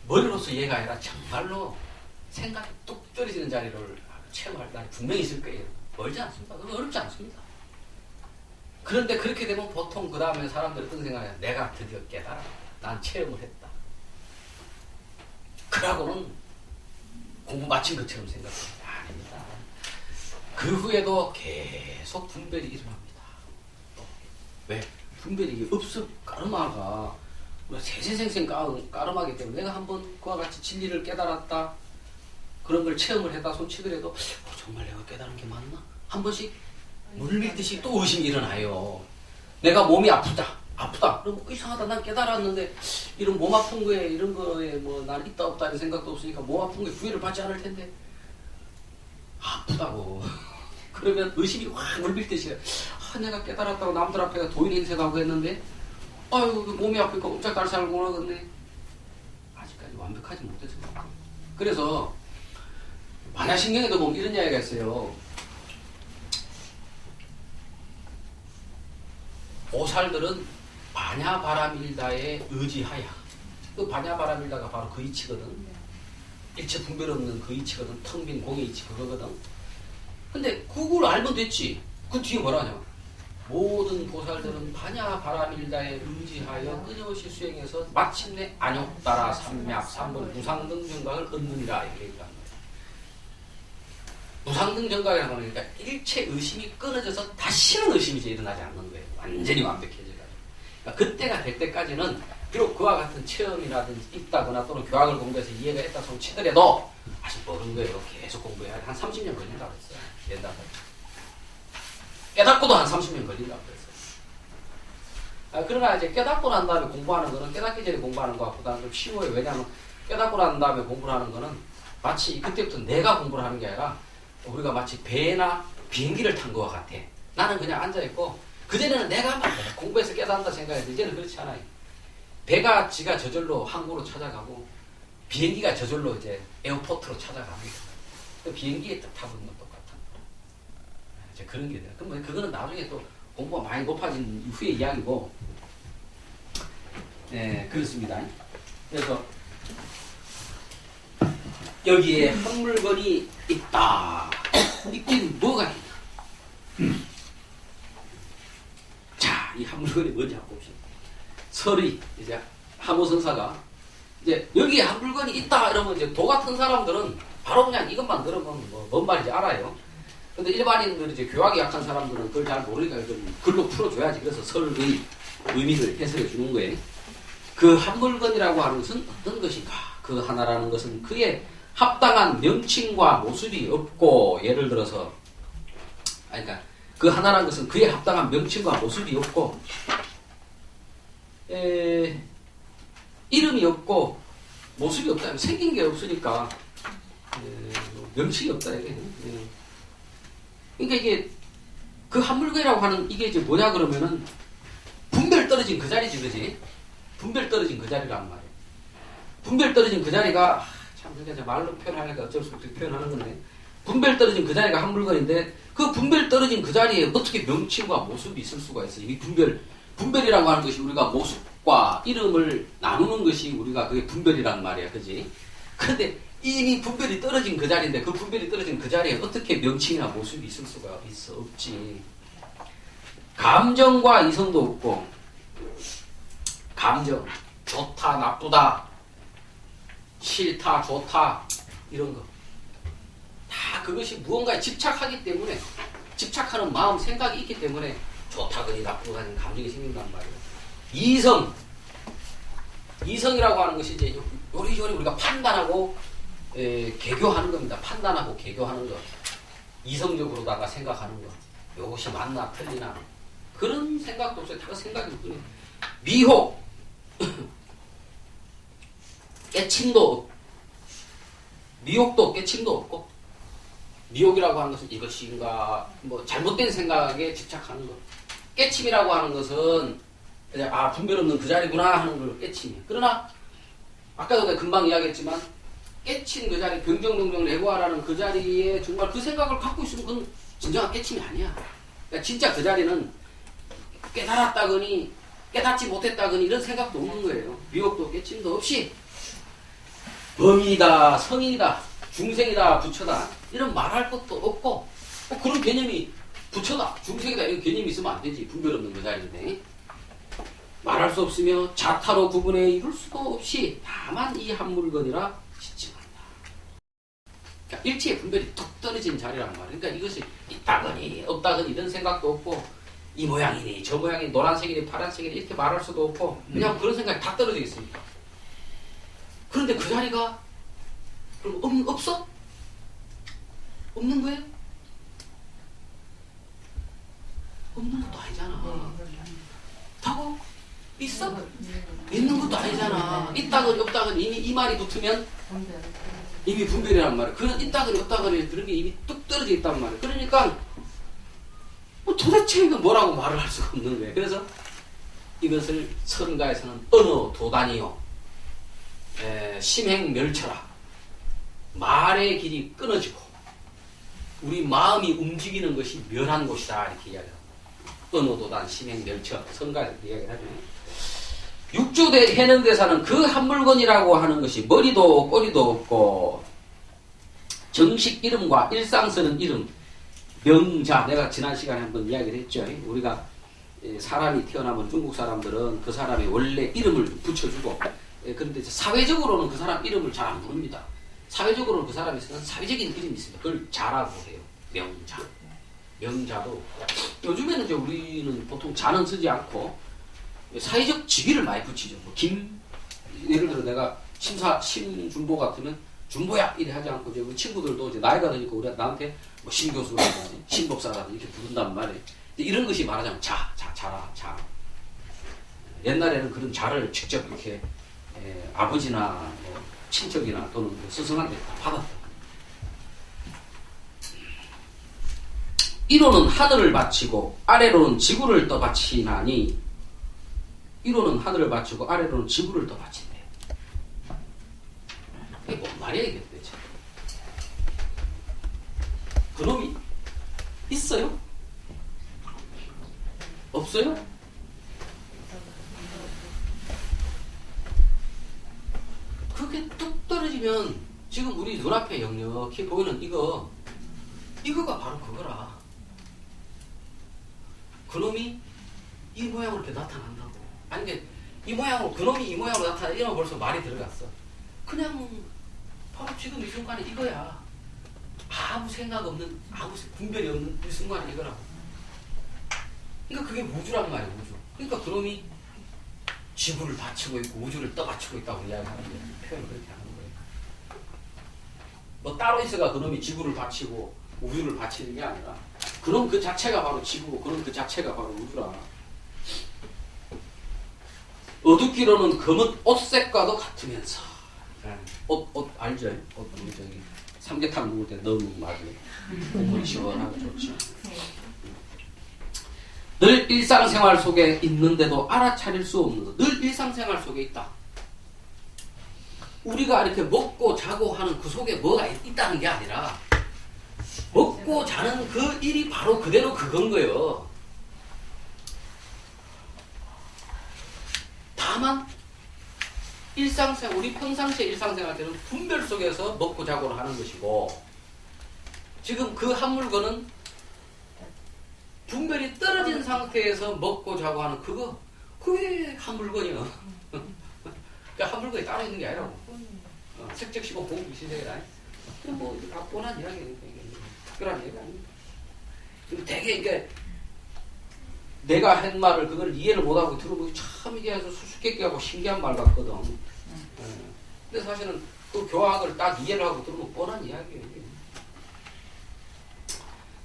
머리로서 이해가 아니라 정말로 생각이 뚝 떨어지는 자리를 체험할 날이 분명히 있을 거예요. 멀지 않습니다. 그건 어렵지 않습니다. 그런데 그렇게 되면 보통 그 다음에 사람들이 어떤 생각이냐. 내가 드디어 깨달았다. 난 체험을 했다. 그러고는 공부 마친 것처럼 생각합니다. 아닙니다. 그 후에도 계속 분별이 일어납니다. 왜? 분별이 이게 없어. 까르마가 세세생생 까르마기 때문에 내가 한번 그와 같이 진리를 깨달았다. 그런 걸 체험을 했다 손치더라도 정말 내가 깨달은 게 맞나? 한 번씩 물밀듯이 또 의심이 일어나요. 내가 몸이 아프다. 그럼 이상하다. 난 깨달았는데 이런 몸 아픈 거에 이런 거에 뭐 난 있다 없다 이런 생각도 없으니까 몸 아픈 거에 구애를 받지 않을 텐데 아프다고. 그러면 의심이 확 물밀듯이 내가 깨달았다고 남들 앞에 도인 인색하고 했는데 아유 몸이 아프니까 옴짝달싹을 못하겠네. 아직까지 완벽하지 못해서. 그래서 반야신경에도 보면 이런 이야기가 있어요. 보살들은 반야바라밀다에 의지하여, 그 반야바라밀다가 바로 그 이치거든. 일체 분별 없는 그 이치거든. 텅 빈 공의 이치 그거거든. 근데 그걸 알면 됐지. 그 뒤에 뭐라 하냐. 모든 보살들은 반야바라밀다에 의지하여 끊임없이 수행해서 마침내 안욕따라 삼약 삼번 무상등 정각을 얻느니라 이렇게 얘기합니다. 무상등 정각이라는 건 그러니까 일체 의심이 끊어져서 다시는 의심이 이제 일어나지 않는 거예요. 완전히 완벽해져가지고. 그러니까 그때가 될 때까지는 비록 그와 같은 체험이라든지 있다거나 또는 교학을 공부해서 이해가 했다 손 치더라도 아직 모르는 거예요. 계속 공부해야 한 30년 걸린다고 했어요. 옛날에. 깨닫고도 한 30년 걸린다고 했어요. 그러나 이제 깨닫고 난 다음에 공부하는 거는 깨닫기 전에 공부하는 것 같보다는 좀 쉬워요. 왜냐하면 깨닫고 난 다음에 공부를 하는 거는 마치 그때부터 내가 공부를 하는 게 아니라 우리가 마치 배나 비행기를 탄 것과 같아. 나는 그냥 앉아있고 그전에는 내가 막 공부해서 깨닫는다 생각했는데 이제는 그렇지 않아요. 배가 지가 저절로 항구로 찾아가고 비행기가 저절로 이제 에어포트로 찾아갑니다. 그 비행기에 타보는 건 똑같은 거예요. 이제 그런 게 돼요. 그럼 그거는 나중에 또 공부가 많이 높아진 후의 이야기고, 네, 그렇습니다. 그래서 여기에 한 물건이 있다. 있긴 뭐가 있냐. 자, 이 한 물건이 뭔지 한번 봅시다. 설의, 이제 하모선사가 이제 여기에 한 물건이 있다 이러면 이제 도 같은 사람들은 바로 그냥 이것만 들으면 뭐 뭔 말인지 알아요. 근데 일반인들 이제 교학이 약한 사람들은 그걸 잘 모르니까 좀 글로 풀어줘야지. 그래서 설의 의미를 해석해 주는 거예요. 그 한 물건이라고 하는 것은 어떤 것인가? 그 하나라는 것은 그의 합당한 명칭과 모습이 없고, 예를 들어서 그러니까 그 하나라는 것은 그의 합당한 명칭과 모습이 없고 이름이 없고 모습이 없다. 생긴 게 없으니까 명칭이 없다. 이게. 그러니까 이게 그 한 물건이라고 하는 이게 이제 뭐냐 그러면은 분별 떨어진 그 자리지, 그지? 분별 떨어진 그 자리란 말이에요. 분별 떨어진 그 자리가 참 그러니까 말로 표현하니까 어쩔 수 없이 표현하는 건데, 분별 떨어진 그 자리가 한 물건인데 그 분별 떨어진 그 자리에 어떻게 명칭과 모습이 있을 수가 있어요? 이 분별이라고 하는 것이 우리가 모습과 이름을 나누는 것이 우리가 그게 분별이란 말이야, 그지? 그런데 이미 분별이 떨어진 그 자리인데 그 분별이 떨어진 그 자리에 어떻게 명칭이나 모습이 있을 수가 있어? 없지. 감정과 이성도 없고, 감정, 좋다, 나쁘다, 싫다, 좋다, 이런 거. 다 그것이 무언가에 집착하기 때문에, 집착하는 마음, 생각이 있기 때문에 좋다거니 나쁘다는 감정이 생긴단 말이에요. 이성이라고 하는 것이 이제 요리조리 우리가 판단하고 개교하는 겁니다. 판단하고 개교하는 것. 이성적으로다가 생각하는 것. 이것이 맞나 틀리나. 그런 생각도 없어요. 다 생각이 없거든요. 미혹. 깨침도 없고. 미혹도 깨침도 없고. 미혹이라고 하는 것은 이것인가, 뭐 잘못된 생각에 집착하는 것. 깨침이라고 하는 것은 그냥 분별 없는 그 자리구나 하는 걸 깨침이에요. 그러나 아까도 내가 금방 이야기했지만 깨친 그 자리, 병정동정 내고하라는 그 자리에 정말 그 생각을 갖고 있으면 그건 진정한 깨침이 아니야. 그러니까 진짜 그 자리는 깨달았다거니 깨닫지 못했다거니 이런 생각도 없는 거예요. 미혹도 깨침도 없이 범인이다, 성인이다, 중생이다, 부처다 이런 말할 것도 없고, 그런 개념이 부처다, 중생이다 이런 개념이 있으면 안 되지. 분별 없는 그 자리인데. 말할 수 없으며 자타로 구분해 이룰 수도 없이 다만 이 한 물건이라 지칭한다. 그러니까 일체의 분별이 뚝 떨어진 자리란 말이야. 그러니까 이것이 있다거니 없다거니 이런 생각도 없고 이 모양이니 저 모양이니 노란색이니 파란색이니 이렇게 말할 수도 없고 그냥 그런 생각이 다 떨어져 있으니까. 그런데 그 자리가 그럼 없어? 없는 거예요? 없는 것도 아니잖아. 있다고? 있어? 있는 것도 아니잖아. 있다거니 없다거니 이미 이 말이 붙으면 이미 분별이란 말이야. 그런 있다거니 없다거니 그런 게 이미 뚝 떨어져 있단 말이야. 그러니까 뭐 도대체 이거 뭐라고 말을 할 수가 없는 거예요. 그래서 이것을 선가에서는 언어 도단이요 심행멸처라. 말의 길이 끊어지고 우리 마음이 움직이는 것이 멸한 곳이다 이렇게 이야기합니다. 언어 도단 심행멸처 선가에서 이야기를 하죠. 육조대 해능대사는 그 한 물건이라고 하는 것이 머리도 꼬리도 없고 정식 이름과 일상 쓰는 이름 명자, 내가 지난 시간에 한번 이야기를 했죠. 우리가 사람이 태어나면 중국 사람들은 그 사람의 원래 이름을 붙여주고 그런데 사회적으로는 그 사람 이름을 잘 안 부릅니다. 사회적으로는 그 사람이 쓰는 사회적인 이름이 있습니다. 그걸 자라고 해요. 명자. 명자도 요즘에는 이제 우리는 보통 자는 쓰지 않고 사회적 직위를 많이 붙이죠. 뭐 예를 들어 내가 심준보 같으면 준보야 이래 하지 않고 이제 우리 친구들도 이제 나이가 드니까 우리 나한테 뭐 심교수라든지 심복사라든지 이렇게 부른단 말이에요. 이런 것이 말하자면 자라. 옛날에는 그런 자를 직접 이렇게 아버지나 뭐 친척이나 또는 스승한테 받았다. 이로는 하늘을 바치고 아래로는 지구를 떠받치나니 이로는 하늘을 바치고 아래로는 지구를 떠받친대. 이게 뭔 말이야 이게 도대체. 그놈이 있어요? 없어요? 그게 뚝 떨어지면 지금 우리 눈앞에 역력히 보이는 이거가 바로 그거라. 그놈이 이 모양으로 이렇게 나타난다고. 아니 이 모양으로 그놈이 이 모양으로 나타나 이러면 벌써 말이 들어갔어. 그냥 바로 지금 이 순간에 이거야. 아무 생각 없는 아무 분별이 없는 이 순간에 이거라고. 그러니까 그게 우주란 말이야 우주. 그러니까 그놈이 지구를 받치고 있고 우주를 떠받치고 있다고 이야기하는데 표현을 그렇게 하는 거예요. 뭐 따로 있어가 그놈이 지구를 받치고 우주를 받치는 게 아니라 그놈 그 자체가 바로 지구고 그놈 그 자체가 바로 우주라. 어둡기로는 검은 옷색과도 같으면서 옷 알죠? 옷 우리 저기 삼계탕 먹을 때 넣으면 맞아요. 몸이 시원하고 좋죠. 늘 일상생활 속에 있는데도 알아차릴 수 없는 것. 늘 일상생활 속에 있다. 우리가 이렇게 먹고 자고 하는 그 속에 뭐가 있다는 게 아니라 먹고 자는 그 일이 바로 그대로 그건 거예요. 다만 일상생활, 우리 평상시에 일상생활 때는 분별 속에서 먹고 자고를 하는 것이고 지금 그 한 물건은 분별이 떨어진 상태에서 먹고 자고 하는 그게 한 물건이야. 그러니까 한 물건이 따로 있는 게 아니라고. 색적시고 공기 시색이라. 뭐 다 뻔한 이야기니까 특별한 얘기가 아닙니다. 되게 이게 내가 한 말을 그걸 이해를 못하고 들어보기 참 이게 아주 수수께끼하고 신기한 말 같거든. 근데 사실은 그 교학을 딱 이해를 하고 들으면 뻔한 이야기예요.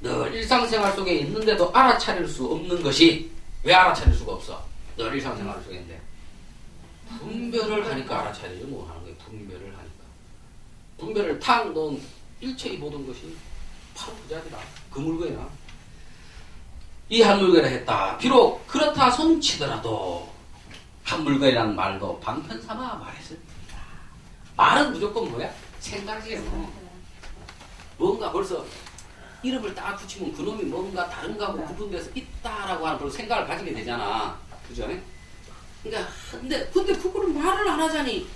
늘 일상생활 속에 있는데도 알아차릴 수 없는 것이 왜 알아차릴 수가 없어? 늘 일상생활 속에 있는데 분별을 하니까 알아차리지 뭐 하는 거예요. 분별을 하니까. 분별을 탁 넣은 일체의 모든 것이 바로 그 자리라. 그 물건이라. 이 한 물건이라 했다. 비록 그렇다 손치더라도 한 물건이라는 말도 방편 삼아 말했습니다. 말은 무조건 뭐야? 생각이에요. 뭔가 벌써 이름을 딱 붙이면 그놈이 뭔가 다른가하고 구분돼서 있다라고 하는 그런 생각을 가지게 되잖아. 그죠? 그러니까 근데 그거를 말을 안 하자니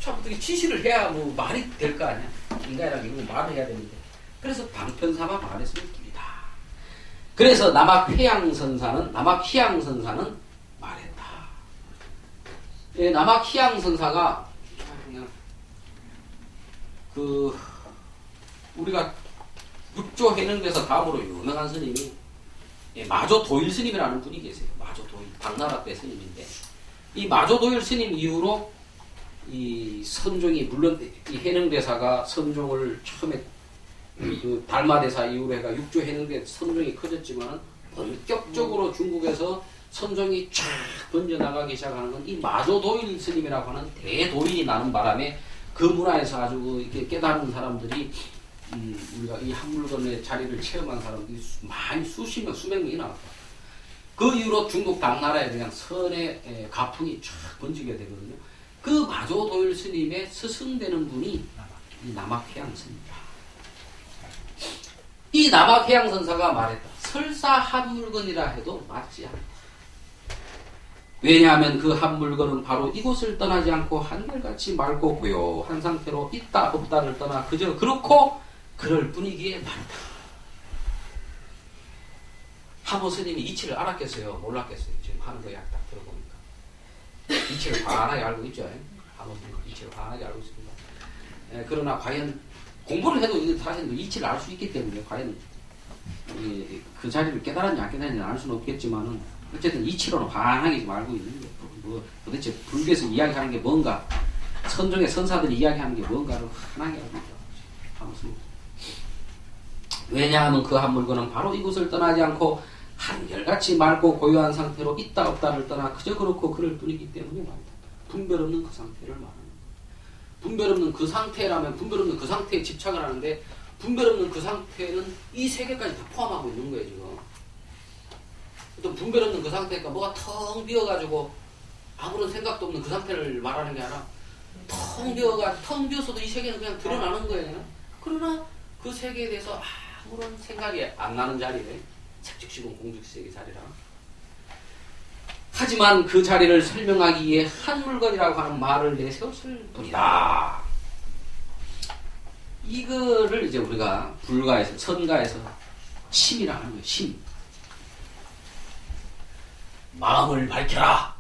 참 어떻게 지시를 해야 뭐 말이 될 거 아니야. 인간이라고 이거 말을 해야 되는데. 그래서 방편 삼아 말했습니다. 그래서 남학 희양선사는 말했다. 남학 희양 선사가 그 우리가 육조 해능대사 다음으로 유명한 스님이 마조 도일 스님이라는 분이 계세요. 마조 도일 당나라 때 스님인데 이 마조 도일 스님 이후로 이 선종이 물론 이 해능대사가 선종을 처음에 그 달마대사 이후로 해가 육조 해능대 선종이 커졌지만 본격적으로 중국에서 선종이 쫙 번져나가기 시작하는 건 이 마조 도일 스님이라고 하는 대도인이 나는 바람에 그 문화에서 아주 이렇게 깨달은 사람들이 우리가 이 한물건의 자리를 체험한 사람들이 많이 수십 명, 수백 명이 나왔다. 그 이후로 중국 당나라에 그냥 선의 가풍이 쫙 번지게 되거든요. 그 마조도일 스님의 스승되는 분이 이 남학해양 스님이다. 이 남학해양 선사가 말했다. 설사 한물건이라 해도 맞지 않다. 왜냐하면 그 한물건은 바로 이곳을 떠나지 않고 한결같이 맑고 고요한 상태로 있다 없다를 떠나 그저 그렇고 그럴 뿐이기에 말이다. 하모 스님이 이치를 알았겠어요? 몰랐겠어요? 지금 하는 거 딱 들어보니까. 이치를 환하게 알고 있죠. 하모 스님은 이치를 환하게 알고 있습니다. 그러나 과연 공부를 해도 사실 이치를 알 수 있기 때문에 과연 그 자리를 깨달았냐 안 깨달았냐 알 수는 없겠지만은 어쨌든 이치로는 환하게 좀 알고 있는 거예요. 뭐 도대체 불교에서 이야기하는 게 뭔가 선종의 선사들이 이야기하는 게 뭔가를 환하게 알고 있죠. 하모 스님. 왜냐하면 그 한 물건은 바로 이곳을 떠나지 않고 한결같이 맑고 고요한 상태로 있다 없다를 떠나 그저 그렇고 그럴 뿐이기 때문에 말이다. 분별 없는 그 상태를 말하는 거예요. 분별 없는 그 상태라면 분별 없는 그 상태에 집착을 하는데 분별 없는 그 상태는 이 세계까지 다 포함하고 있는 거예요. 지금. 또 분별 없는 그 상태니까 뭐가 텅 비어가지고 아무런 생각도 없는 그 상태를 말하는 게 아니라 텅 비었어도 이 세계는 그냥 드러나는 거예요. 그러나 그 세계에 대해서 아무런 생각이 안 나는 자리래. 색즉시공 공즉세계 자리라. 하지만 그 자리를 설명하기 위해 한 물건이라고 하는 말을 내세웠을 뿐이다. 이거를 이제 우리가 불가에서 선가에서 심이라고 하는 거예요. 심. 마음을 밝혀라.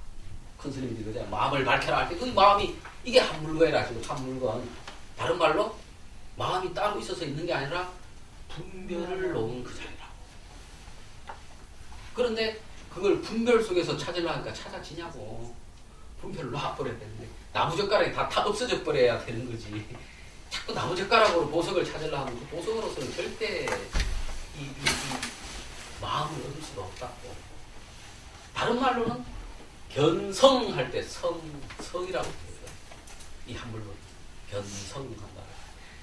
큰 스님들이 그죠? 마음을 밝혀라 할 때 그 마음이 이게 한 물건이라 지금 한 물건. 다른 말로 마음이 따로 있어서 있는 게 아니라 분별을 놓은 그 자리라고. 그런데 그걸 분별 속에서 찾으려니까 찾아지냐고. 분별을 놔버려야 되는데 나무젓가락이 다 없어져 버려야 되는 거지. 자꾸 나무젓가락으로 보석을 찾으려 하면 그 보석으로서는 절대 이 마음을 얻을 수가 없다고. 다른 말로는 견성할 때 성이라고 해요. 이 한물로 견성한다.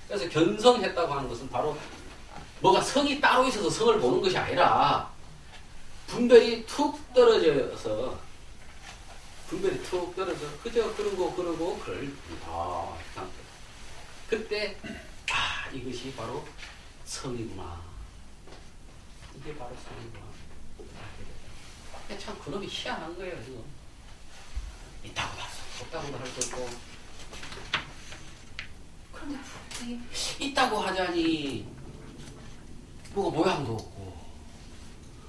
그래서 견성했다고 하는 것은 바로 뭐가 성이 따로 있어서 성을 보는 것이 아니라 분별이 툭 떨어져서 그저 그러고 그럴 상태. 그때 이것이 바로 성이구나. 이게 바로 성이구나. 참 그놈이 희한한 거예요. 지금. 있다고 봤어. 없다고도 할 수 없고. 그런데 분명히 있다고 하자니 뭐가 모양도 없고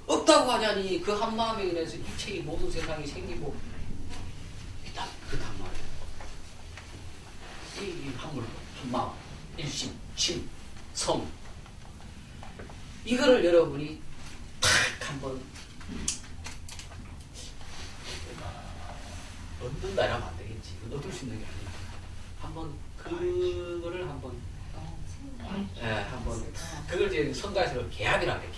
없다고 하자니 그 한마음에 의해서 일체의 모든 세상이 생기고 있다. 그렇단 말이에요. 이 한물, 한마음, 일심, 심, 성 이거를 여러분이 탁 한번 얻는다 이러면 안 되겠지. 얻을 수 있는 게 아니야. 한번 그거를 한번 그걸 이제 성가에서 개합이라고 해.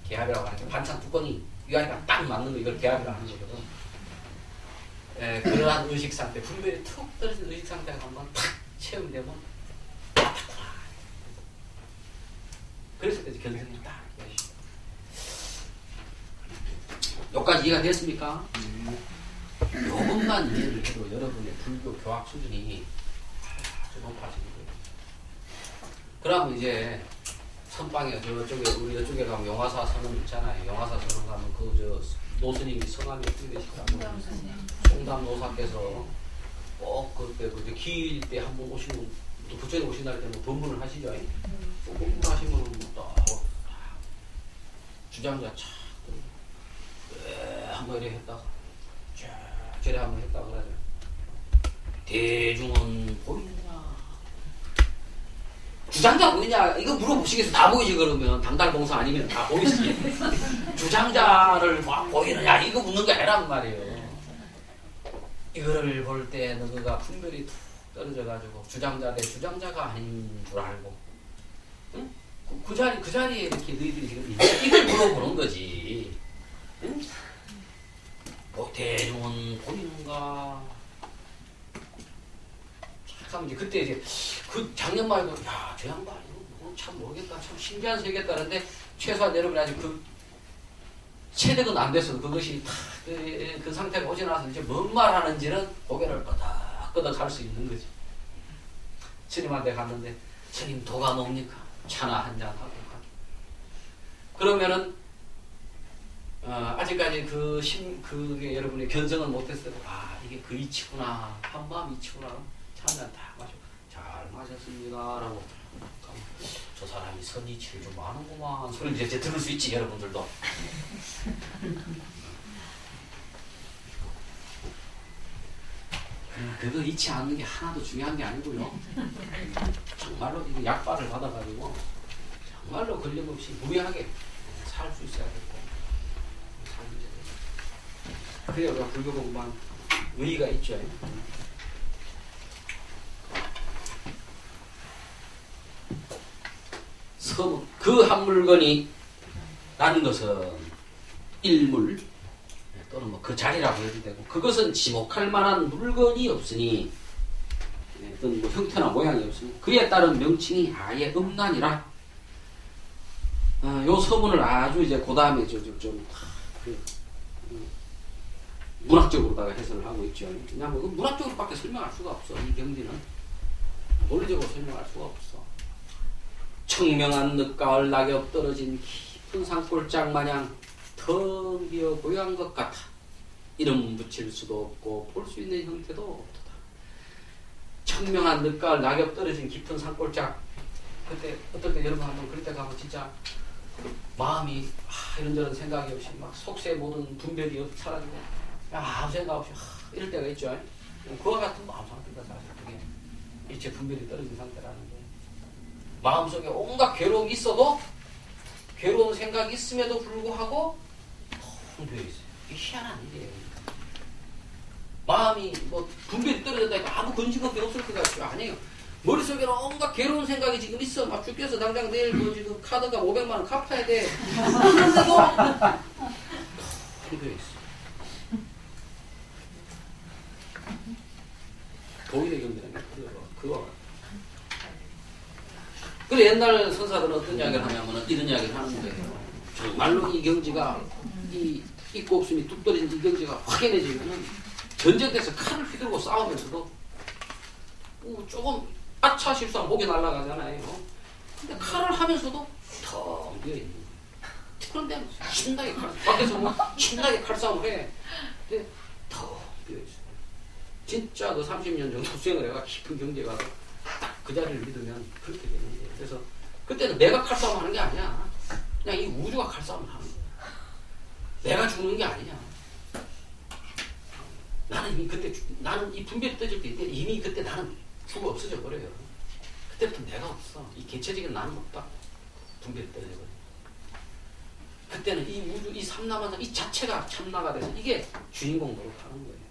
개합이라고 하는 게 반찬 뚜껑이 위아래가 딱 맞는 거 이걸 개합이라고 하는 거거든. 그러한 의식 상태, 분별이 툭 떨어진 의식 상태가 한번 탁 체험되면 탁구나. 그래서 이제 견성이 딱. 여기까지 이해가 됐습니까? 요것만 이해를 해도 여러분의 불교 교학 수준이 아주 높아지는 거예요. 그러면 이제 선방에 저쪽에 우리 이쪽에 가면 영화사 선언 있잖아요. 영화사 선언 가면 그 노스님이 성함이 어떻게 되실까요? 송담 노사께서 꼭 그때 그 기일 때 한 번 오시면 또 부처님 오신 날 때는 법문을 하시죠. 법문 하시면 또 주장자 참 한번 이래 했다가 저래 한번 했다가 그러죠. 대중은 보이느냐? 주장자 보이냐? 이거 물어보시겠어요? 다 보이지 그러면 당달봉사 아니면 다 보이지. 주장자를 막 보이느냐? 이거 묻는 거 아니란 말이에요. 이거를 볼 때 너가 분별이 툭 떨어져가지고 주장자 대 주장자가 아닌 줄 알고, 응? 그 자리에 이렇게 너희들이 지금 이걸 물어보는 거지. 응? 뭐 대중은 보이는가? 참 이제 그때 이제 그 작년 말도 야, 저 양반 이거 참 모르겠다, 참 신기한 세계다는데 최소한 여러분 아직 그 체득은 안 됐어도 그것이 다 그 상태가 오지 나서 이제 뭔 말하는지는 고개를 끄덕끄덕 할 수 있는 거지. 스님한테 갔는데 스님 도가 놉니까? 차나 한잔 하고 가. 그러면은 아직까지 그게 여러분이 견성은 못했어요. 아, 이게 그 이치구나. 한마음 이치구나. 차 한잔 딱 마시고 잘 마셨습니다. 라고. 저 사람이 선이치를 좀 아는구만. 소리를 이제 들을 수 있지, 여러분들도. 그거 잃지 않는 게 하나도 중요한 게 아니고요. 정말로 이거 약발을 받아가지고 정말로 걸림없이 무리하게 살 수 있어야 되고 그래야 우리가 불교 공부한 의의가 있죠. 서문, 그 한 물건이 라는 것은 일물 또는 뭐 그 자리라고 해도 되고, 그것은 지목할 만한 물건이 없으니, 어떤 뭐 형태나 모양이 없으니 그에 따른 명칭이 아예 없나니라. 요 서문을 아주 이제 그 다음에 문학적으로다가 해설을 하고 있죠. 왜냐하면 문학적으로밖에 설명할 수가 없어. 이 경지는 논리적으로 설명할 수가 없어. 청명한 늦가을 낙엽 떨어진 깊은 산골짝 마냥 텅 비어 고요한 것 같아. 이름 붙일 수도 없고 볼 수 있는 형태도 없다. 청명한 늦가을 낙엽 떨어진 깊은 산골짝. 그때 어떨 때 여러분 한번 그럴 때 가면 진짜 마음이 이런저런 생각이 없이 막 속세 모든 분별이 사라지고 아무 생각 없이 이럴 때가 있죠. 그와 같은 마음 상태가 사실 그게 일체 분별이 떨어진 상태라는 게, 마음속에 온갖 괴로움이 있어도 괴로운 생각이 있음에도 불구하고 텅 비어 있어요. 이게 희한한 일이에요. 마음이 뭐 분별이 떨어졌다니까 아무 근심없이 없을 것 같죠? 아니에요. 머릿속에는 온갖 괴로운 생각이 지금 있어. 막 죽겠어. 당장 내일 뭐 지금 카드가 500만 원 갚아야 돼. 그런데도 텅 비어 있어. 도의대 경제라는 게 그거. 그래 옛날 선사들은 어떤 이야기를 하냐면 이런 이야기를 하는 거예요. 정말로 이 경지가 이 있고 없음이 뚝 떨어진 이 경지가 확연해지면은 전쟁에서 칼을 휘두르고 싸우면서도 조금 아차 실수하면 목이 날아가잖아요. 근데 칼을 하면서도 텅 비어 있는 거예요. 그런데 신나게 밖에서 뭐 신나게 칼싸움을 해. 근데 텅 비어 있어요. 진짜 그 30년 정도 수행을 해가 깊은 경지에 가서 딱 그 자리를 믿으면 그렇게 되는 거예요. 그래서 그때는 내가 칼싸움 하는 게 아니야. 그냥 이 우주가 칼싸움을 하는 거야. 내가 죽는 게 아니야. 나는 이미 그때 나는 이 분별이 떠질 때 이미 그때 나는 죽어 없어져 버려요. 그때부터 내가 없어. 이 개체적인 나는 없다. 분별이 떠져 버려. 그때는 이 우주, 이 삼라만상 이 자체가 참나가 돼서 이게 주인공 노릇하는 거예요.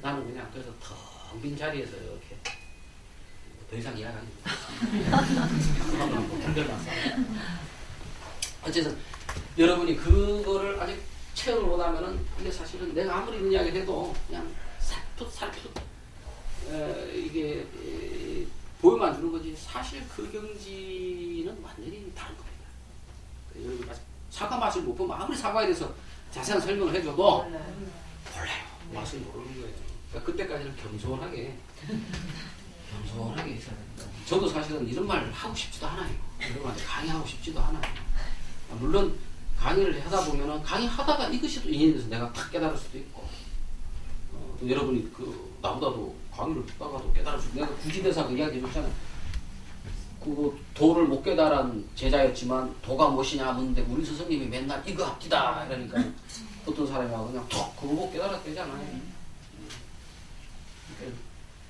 나는 그냥 그래서 텅 빈 자리에서 이렇게 더 이상 이야기하지 못했어요. 어쨌든 여러분이 그거를 아직 체험을 못하면은 근데 사실은 내가 아무리 이런 이야기를 해도 그냥 살풋 이게 보여만 주는 거지 사실 그 경지는 완전히 다른 겁니다. 여러분 사과 맛을 못 보면 아무리 사과에 대해서 자세한 설명을 해줘도 몰라요. 맛을 모르는 거예요. 그러니까 그때까지는 겸손하게 있어야 됩니다. 저도 사실은 이런 말 하고 싶지도 않아요. 여러분한테 강의하고 싶지도 않아요. 물론 강의를 하다 보면은 강의하다가 이것이 또 인연이 돼서 내가 탁 깨달을 수도 있고 또 여러분이 그 나보다도 강의를 듣다가도 깨달을 수도 있고 내가 구지대사 그 이야기 해줬잖아요. 그 도를 못 깨달은 제자였지만 도가 무엇이냐 묻는데 우리 스승님이 맨날 이거 합디다 이러니까 어떤 사람이 그냥 톡 그거 못 깨달았대잖아요.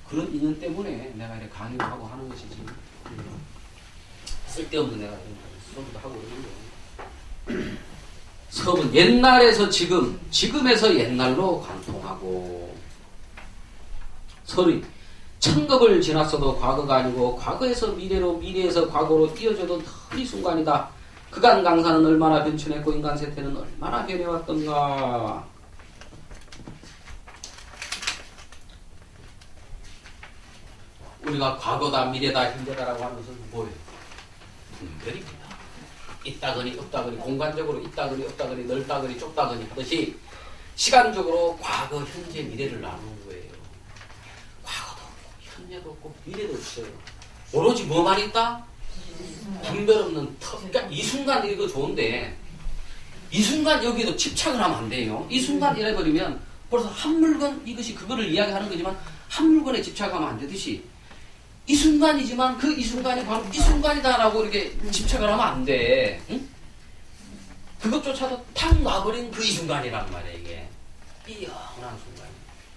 그런 인연 때문에 내가 이렇게 강의를 하고 하는 것이지. 쓸데없는 내가 수업도 하고 그러는 거예요. 섬은 옛날에서 지금, 지금에서 옛날로 관통하고, 설이 천겁을 지났어도 과거가 아니고 과거에서 미래로, 미래에서 과거로 이어져도 늘 이 순간이다. 그간 강사는 얼마나 변천했고 인간 세태는 얼마나 변해왔던가. 우리가 과거다, 미래다, 현재다라고 하는 것은 뭐예요? 분별입니다. 있다거니 없다거니, 공간적으로 있다거니 없다거니, 넓다거니 좁다거니 하듯이 시간적으로 과거, 현재, 미래를 나누는 거예요. 과거도 없고 현재도 없고 미래도 없어요. 오로지 뭐만 있다? 분별 없는 터. 그러니까 이 순간 이거 좋은데 이 순간 여기도 집착을 하면 안 돼요. 이 순간 이래버리면 벌써 한 물건, 이것이 그거를 이야기하는 거지만 한 물건에 집착하면 안 되듯이 이 순간이지만 그 이 순간이 바로 이 순간이다라고 이렇게 집착을 하면 안 돼. 응? 그것조차도 탁 놔버린 그 이 순간이란 말이야, 이게. 이 영원한 순간.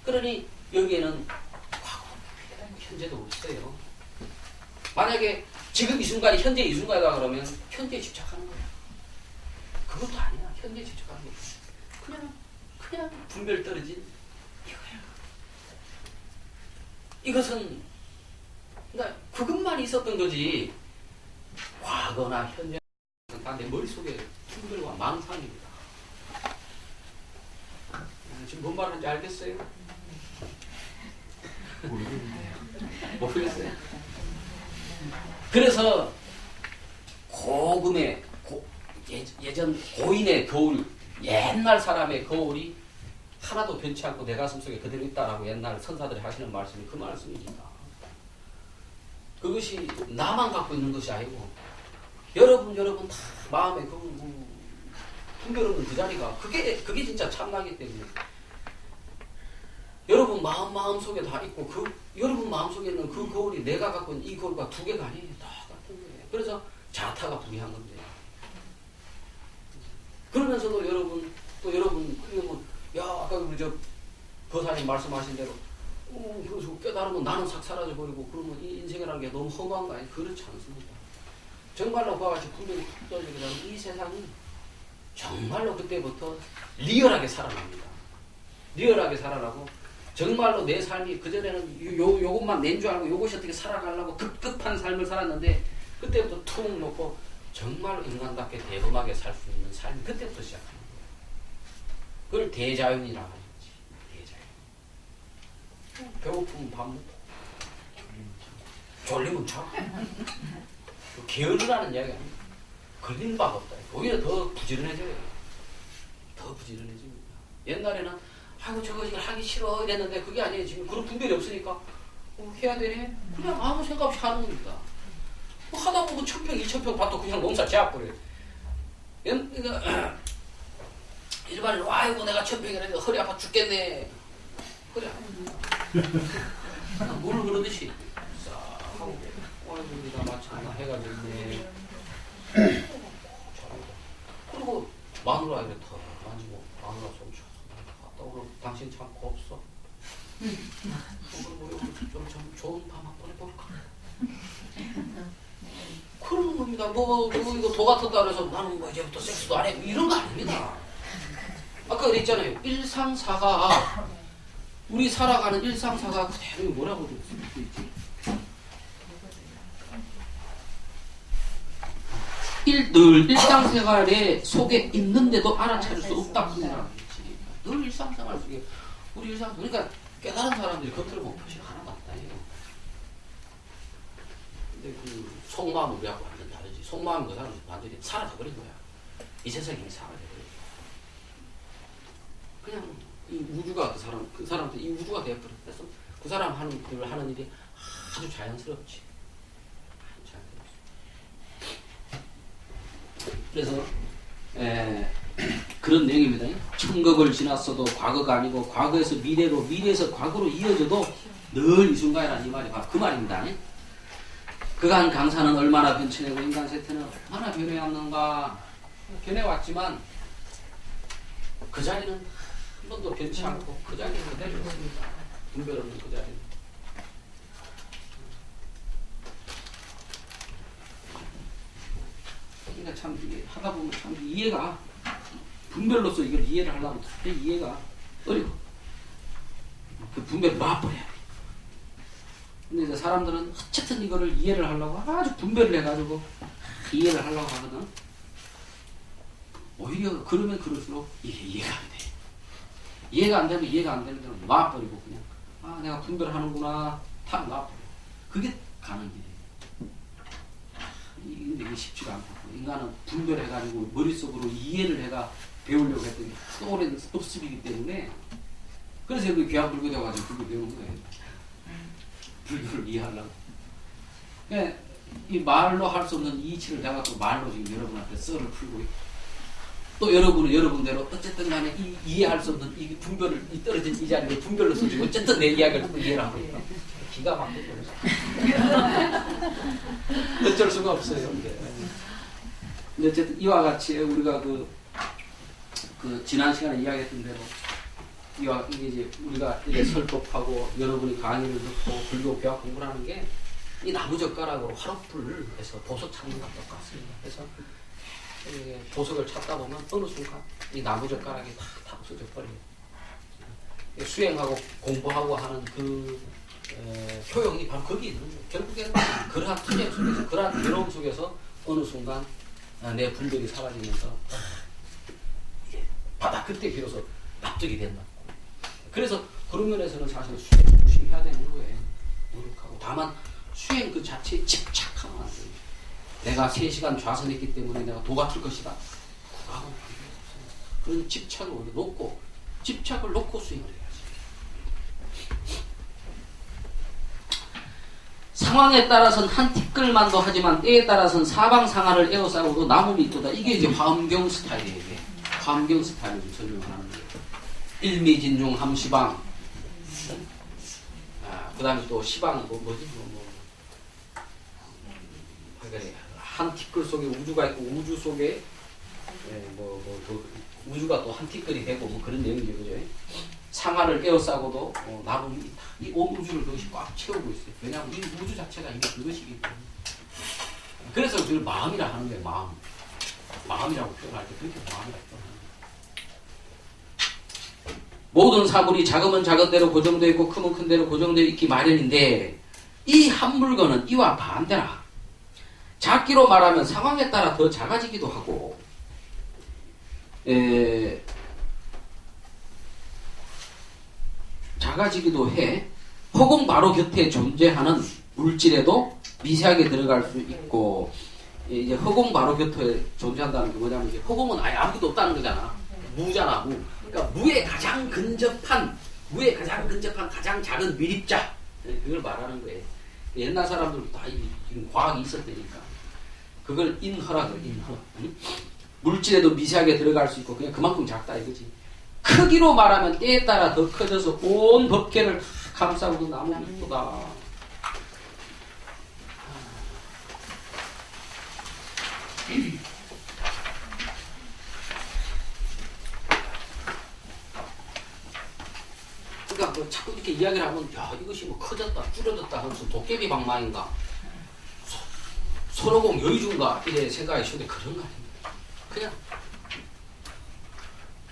그러니 여기에는 과거, 현재도 없어요. 만약에 지금 이 순간이 현재 이 순간이다 그러면 현재에 집착하는 거야. 그것도 아니야. 현재에 집착하는 거야. 그냥 분별 떨어진 이거야. 이것은 그러니까 그것만 있었던 거지 과거나 현재 다 내 머릿속에 분별과 망상입니다. 지금 뭔 말하는지 알겠어요? 모르겠어요. 그래서 고금의 예전 고인의 거울, 옛날 사람의 거울이 하나도 변치 않고 내 가슴 속에 그대로 있다라고 옛날 선사들이 하시는 말씀이 그 말씀입니다. 그것이 나만 갖고 있는 것이 아니고 여러분 다 마음에 그 분별 없는 그 자리가 그게 진짜 참나기 때문에 여러분 마음 속에 다 있고 여러분 마음 속에 있는 그 거울이 내가 갖고 있는 이 거울과 두 개가 아니에요. 다 같은 거예요. 그래서 자타가 불이한 건데. 그러면서도 여러분 그러면 야 아까 우리 저 거사님 말씀하신 대로 그래서 깨달으면 나는 싹 사라져버리고 그러면 이 인생이라는 게 너무 허무한 거 아니에요? 그렇지 않습니다. 정말로 그와 같이 분명히 툭 떠지게 되면 이 세상이 정말로 그때부터 리얼하게 살아납니다. 리얼하게 살아나고 정말로 내 삶이 그전에는 요것만 낸 줄 알고 요것이 어떻게 살아가려고 급급한 삶을 살았는데 그때부터 툭 놓고 정말로 인간답게 대범하게 살 수 있는 삶이 그때부터 시작합니다. 그걸 대자연이라고 하지. 대자연. 배고프면 밥 먹고 졸리면 자고 게으르라는 이야기 아닙니다. 걸린 바가 없다. 오히려 더 부지런해져요. 더 부지런해집니다. 옛날에는 아이고 저거 하기 싫어 이랬는데 그게 아니에요. 지금 그런 분별이 없으니까 해야 되네? 그냥 아무 생각 없이 하는 겁니다. 하다 보면 1000평, 2000평 밭도 그냥 농사 지어버려요. 그러니까 일반인은 아이고 내가 1000평이라도 허리 아파 죽겠네. 그래. 물을 그러듯이 싹 하고 아이고 우리가 마쳤나 해가 됐네. 그리고 마누라 이렇게 더 만지고 마누라 손 쳐. 오늘 당신 참 곱소. 오늘 좀 좋은 밤 한번 해볼까? 그런 겁니다. 뭐 이거 도 같았다 그래서 나는 뭐 이제부터 섹스도 안 해. 이런 거 아닙니다. 아까 그랬잖아요. 일상사가 우리 살아가는 일상사가 그대로 뭐라고 쓸 수 있지? 늘 일상생활에 속에 있는데도 알아차릴 수 없다. 늘 일상생활 속에 우리 그러니까 깨달은 사람들이 겉으로 보면 표시 하나도 없다. 근데 그 속마음은 우리하고 완전 다르지. 속마음은 그 사람은 완전히 사라져버린 거야. 이 세상이 사라져버린 거야. 그냥 이 우주가 그 사람한테 이 우주가 되어버렸어. 그래서 그 사람 하는 일이 아주 자연스럽지. 그래서 그런 내용입니다. 천겁을 지났어도 과거가 아니고 과거에서 미래로 미래에서 과거로 이어져도 늘 이 순간이라는 이 말이 바로 그 말입니다. 그간 강사는 얼마나 변천하고 인간 세태는 얼마나 변해왔는가. 변해왔지만 그 자리는 한 번도 변치 않고 그 자리는 그대로 있습니다. 분별 없는 그 자리는. 참 이게 하다 보면 참 이해가 분별로서 이걸 이해를 하려면 도저히 이해가 어려워. 그 분별을 놔버려야 돼. 근데 이제 사람들은 어쨌든 이거를 이해를 하려고 아주 분별을 해가지고 이해를 하려고 하거든. 오히려 그러면 그럴수록 이게 이해가 안 돼. 이해가 안 되면 이해가 안 되는 대로 놔버리고 그냥 아 내가 분별하는구나 탁 놔버려. 그게 가는 길이에요. 근데 이게 쉽지가 않고 인간은 분별해가지고 머릿속으로 이해를 해가 배우려고 했더니 하도 오랜 습습이기 때문에 그래서 여기 귀한 불교 되어가지고 불교 배우는 거예요. 불교를 이해하려고. 그러니까 이 말로 할 수 없는 이치를 내가 또 말로 지금 여러분한테 썰을 풀고 있고 또 여러분은 여러분대로 어쨌든 간에 이해할 수 없는 이 분별을 이 떨어진 이 자리를 분별로 써주고 어쨌든 내 이야기를 또 이해를 하고 있다. 기가 막히죠. 어쩔 수가 없어요. 근데 어쨌든 이와 같이 우리가 그 지난 시간에 이야기했던 대로 이게 이제 우리가 이제 설법하고 여러분이 강의를 듣고 불교 배워 공부를 하는 게 이 나무젓가락으로 화롯불을 해서 보석 찾는 것과 똑같습니다. 그래서 보석을 찾다 보면 어느 순간 이 나무젓가락이 다 없어져 버려요. 수행하고 공부하고 하는 그 효용이 바로 거기 있는 거예요. 결국에는 그러한 투쟁 속에서 그러한 괴로움 속에서 어느 순간 내 분별이 사라지면서 이게 바닥 그때 비로소 납득이 된다. 그래서 그런 면에서는 사실 수행 열심히 해야 되는 거예요. 노력하고. 다만 수행 그 자체에 집착하면 안 돼요. 내가 3시간 좌선했기 때문에 내가 도 같을 것이다. 그런 집착을 놓고 집착을 놓고 수행을 해야지. 상황에 따라서는 한 티끌만도 하지만 때에 따라서는 사방상하를 에워싸고도 나무 밑도다. 이게 이제 화엄경 스타일이에요. 화엄경 스타일을 설명을 하는 거예요. 일미진중 함시방. 그 다음에 또 시방은 뭐지? 그래. 한 티끌 속에 우주가 있고 우주 속에 우주가 또 한 티끌이 되고 뭐 그런 내용이죠. 그죠? 상하를 에워싸고도 나무 이 온 우주를 그것이 꽉 채우고 있어요. 왜냐하면 이 우주 자체가 이미 그것이기 때문에. 그래서 그걸 마음이라 하는 거예요. 마음이라고 표현할 때 그렇게 마음이라고 표현하는 거예요. 모든 사물이 작으면 작은 대로 고정되어 있고 크면 큰 대로 고정되어 있기 마련인데 이 한 물건은 이와 반대라. 작기로 말하면 상황에 따라 더 작아지기도 하고 작아지기도 해. 허공 바로 곁에 존재하는 물질에도 미세하게 들어갈 수 있고 이제 허공 바로 곁에 존재한다는 게 뭐냐면 이제 허공은 아예 아무것도 없다는 거잖아. 무잖아. 무. 그러니까 무에 가장 근접한 가장 작은 밀입자 그걸 말하는 거예요. 옛날 사람들도 다 지금 과학이 있었다니까. 그걸 인허라 그래. 인허. 물질에도 미세하게 들어갈 수 있고 그냥 그만큼 작다 이거지. 크기로 말하면 때에 따라 더 커져서 온 법계를 감싸고도 나무 밑보다. 그러니까 뭐 자꾸 이렇게 이야기를 하면 야 이것이 뭐 커졌다 줄어졌다 하면서 도깨비 방망인가 손오공 여의주인가 이래 생각이 쉬운데 그런 거 아닙니다. 그냥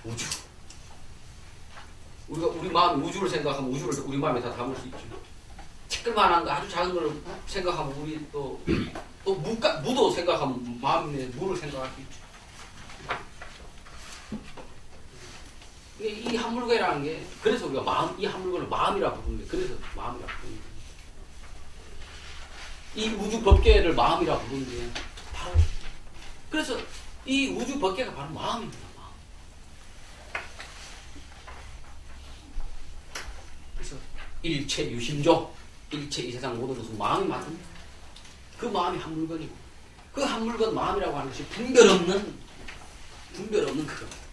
우주. 우리 마음이 우주를 생각하면 우주를 우리 마음에 다 담을 수 있죠. 티끌만한 거 아주 작은 걸 생각하면 우리 또 무도 생각하면 마음에 무를 생각할 수 있죠. 이 한 물건이라는 게 그래서 우리가 이 한 물건을 마음이라고 부르는 게 그래서 마음이라고 부르는 거예요. 이 우주 법계를 마음이라고 부르는 게 바로 그래서 이 우주 법계가 바로 마음입니다. 마음. 그래서 일체 유심조 일체 이 세상 모든 것은 마음이 맞습니다. 그 마음이 한 물건이고 그 한 물건 마음이라고 하는 것이 분별 없는 그겁니다.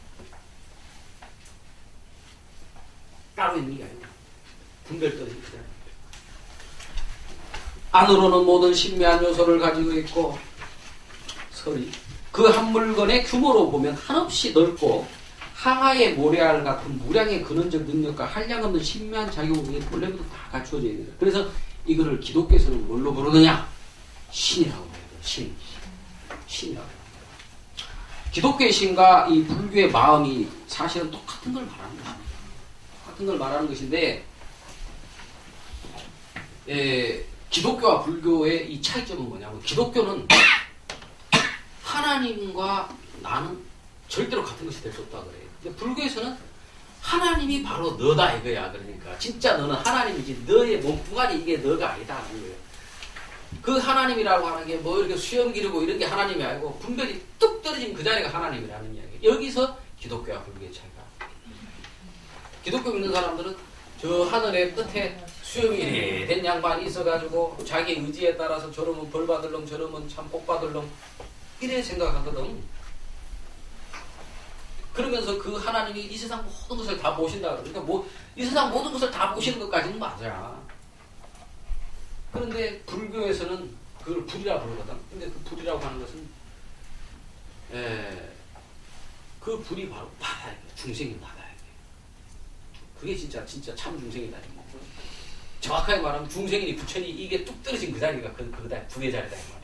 따로 있는 게 아니고 분별 떨어진 그대로. 안으로는 모든 신묘한 요소를 가지고 있고 설이 그 한 물건의 규모로 보면 한없이 넓고 항하의 모래알 같은 무량의 근원적 능력과 한량없는 신묘한 작용이 본래부터 다 갖추어져 있는 거예요. 그래서 이거를 기독교에서는 뭘로 부르느냐? 신이라고 해요. 신이라고 해요. 기독교의 신과 이 불교의 마음이 사실은 똑같은 걸 말하는 것입니다. 똑같은 걸 말하는 것인데, 기독교와 불교의 이 차이점은 뭐냐면, 기독교는 하나님과 나는 절대로 같은 것이 될 수 없다 그래요. 근데 불교에서는 하나님이 바로 너다 이거야. 그러니까 진짜 너는 하나님이지 너의 몸뚱아리 이게 너가 아니다 하는 거예요. 그 하나님이라고 하는 게 뭐 이렇게 수염 기르고 이런 게 하나님이 아니고 분별이 뚝 떨어진 그 자리가 하나님이라는 이야기. 여기서 기독교와 불교의 차이가. 기독교 믿는 사람들은 저 하늘의 끝에 수염이 된 양반이 있어가지고 자기 의지에 따라서 저러면 벌 받을 놈 저러면 참 복 받을 놈 이래 생각하거든. 그러면서 그 하나님이 이 세상 모든 것을 다 보신다. 그러니까 뭐 이 세상 모든 것을 다 보시는 것까지는 맞아. 그런데 불교에서는 그걸 불이라 부르거든. 근데 그 불이라고 하는 것은 그 불이 바로 받아야 돼. 중생이 받아야 돼. 그게 진짜 참 중생이다. 정확하게 말하면 중생이니 부처니 이게 뚝 떨어진 그 자리가 그거다. 불의 자리다 이 말이야.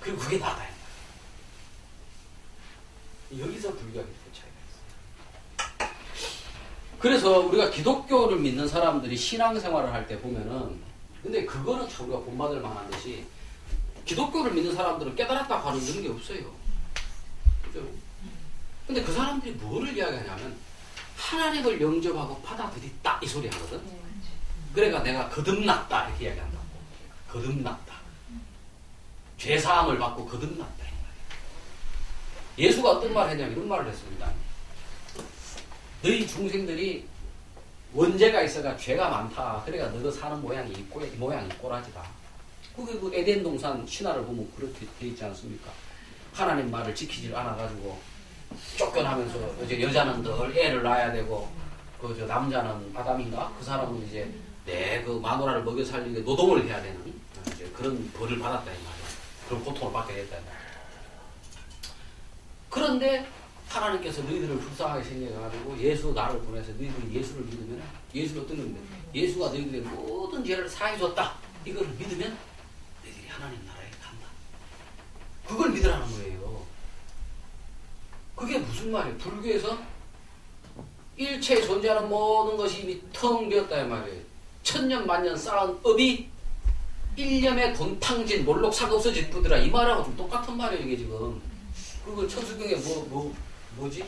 그리고 그게 나다 이 말이야. 여기서 불교가 이렇게 차이가 있어요. 그래서 우리가 기독교를 믿는 사람들이 신앙생활을 할 때 보면은, 근데 그거는 참 우리가 본받을 만한 것이, 기독교를 믿는 사람들은 깨달았다고 하는 그런 게 없어요. 그죠? 근데 그 사람들이 뭐를 이야기하냐면 하나님을 영접하고 받아들였다 이 소리 하거든. 그러니까 내가 거듭났다 이렇게 이야기한다고. 거듭났다. 죄사함을 받고 거듭났다. 예수가 어떤 말을 했냐면 이런 말을 했습니다. 너희 중생들이 원죄가 있어가 죄가 많다. 그러니까 너도 사는 모양이 꼬라지다. 그게 그 에덴 동산 신화를 보면 그렇게 돼 있지 않습니까? 하나님 말을 지키질 않아가지고 쫓겨나면서 이제 여자는 늘 애를 낳아야 되고 그 저 남자는 아담인가? 그 사람은 이제 내 그 마누라를 먹여 살리게 노동을 해야 되는 이제 그런 벌을 받았다 이 말이야. 그런 고통을 받게 됐다 이 말이야. 그런데 하나님께서 너희들을 불쌍하게 생겨가지고 예수 나를 보내서 너희들이 예수를 믿으면 예수는 어떤 건데 예수가 너희들의 모든 죄를 사해줬다 이걸 믿으면 너희들이 하나님 나라에 간다. 그걸 믿으라는 거예요. 그게 무슨 말이에요? 불교에서 일체에 존재하는 모든 것이 이미 텅 비었다 이 말이에요. 천년 만년 쌓은 업이 일념의 돈탕진 몰록 사가 없어질 뿐이라 이 말하고 좀 똑같은 말이에요 이게 지금. 그리고 천수경에 뭐지?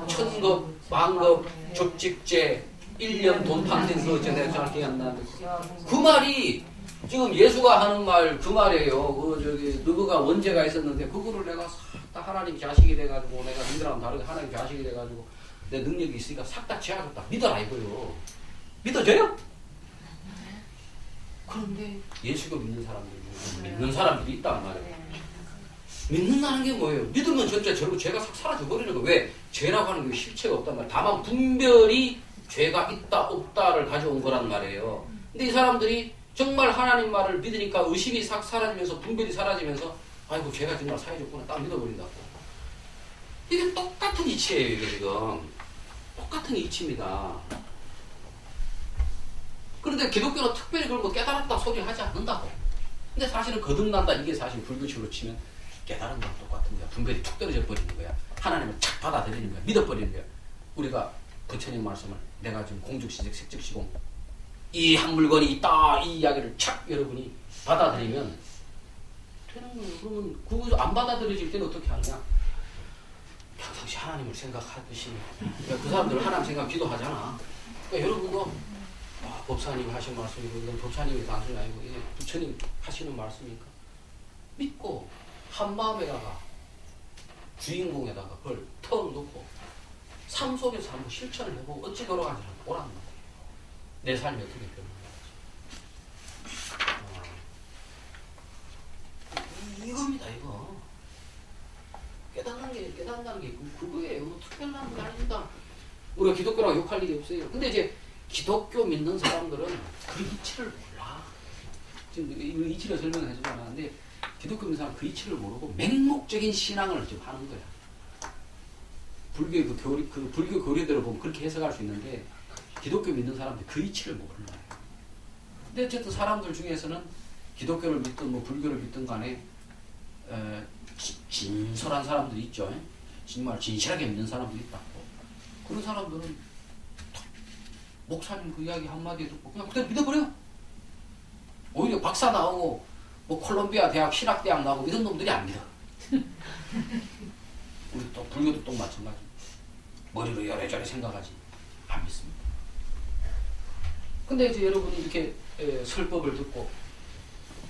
천급, 만급, 적직제, 일념 돈탕진 그거 내가 정확히 안 나는데 그 말이 지금 예수가 하는 말 그 말이에요. 너가 원죄가 있었는데 그거를 내가 싹 다 하나님 자식이 돼가지고 내가 너희들하고 다르게 하나님 자식이 돼가지고 내 능력이 있으니까 싹 다 죄하겠다. 믿어라 이거요. 믿어져요? 그런데 예수가 믿는 사람들이 있단 말이에요. 믿는다는 게 뭐예요? 믿으면 진짜 저러고 죄가 싹 사라져 버리는 거예요. 왜? 죄라고 하는 게 실체가 없단 말이에요. 다만 분별이 죄가 있다 없다를 가져온 거란 말이에요. 근데 이 사람들이 정말 하나님 말을 믿으니까 의심이 싹 사라지면서 분별이 사라지면서 아이고 죄가 정말 사해졌구나 딱 믿어버린다고. 이게 똑같은 이치예요. 이게 지금 똑같은 이치입니다. 그런데 기독교는 특별히 그런 거 깨달았다 소리 하지 않는다고. 근데 사실은 거듭난다 이게 사실 불교식으로 치면 깨달은 거랑 똑같은 거야. 분별이 툭 떨어져 버리는 거야. 하나님을 착 받아들이는 거야. 믿어버리는 거야. 우리가 부처님 말씀을 내가 지금 공죽시적 색즉시공 이 한 물건이 있다 이 이야기를 착 여러분이 받아들이면 되는 거예요. 그러면 그거 안 받아들여질 때는 어떻게 하느냐? 평상시 하나님을 생각하듯이 그 사람들 하나님 생각 기도하잖아. 그러니까 여러분도 법사님 하신 말씀이고 이건 법사님이 단순히 아니고 이게 부처님 하시는 말씀이니까 믿고 한 마음에다가 주인공에다가 그걸 턱 놓고 삶 속에서 한번 실천을 해보고 어찌 돌아가는지 보라는 거예요. 내 삶이 어떻게 변하는지. 이겁니다 이거. 깨닫는다는 게 그거예요. 특별한 게 아닙니다. 우리가 기독교라고 욕할 일이 없어요. 근데 이제 기독교 믿는 사람들은 그 이치를 몰라. 지금 이 이치를 설명해 주지 않았는데 기독교 믿는 사람은 그 이치를 모르고 맹목적인 신앙을 지금 하는 거야. 불교의 불교 교리대로 보면 그렇게 해석할 수 있는데 기독교 믿는 사람들이 그 이치를 모르는 거예요. 근데 어쨌든 사람들 중에서는 기독교를 믿든 뭐 불교를 믿든 간에 진솔한 사람들이 있죠. 정말 진실하게 믿는 사람들이 있다. 그런 사람들은 목사님 그 이야기 한마디 듣고 그냥 그대로 믿어버려. 오히려 박사 나오고 뭐 콜롬비아 대학 신학대학 나오고 이런 놈들이 안 믿어. 우리 또 불교도 또 마찬가지. 머리로 요래저래 생각하지 안 믿습니다. 근데 이제 여러분이 이렇게 설법을 듣고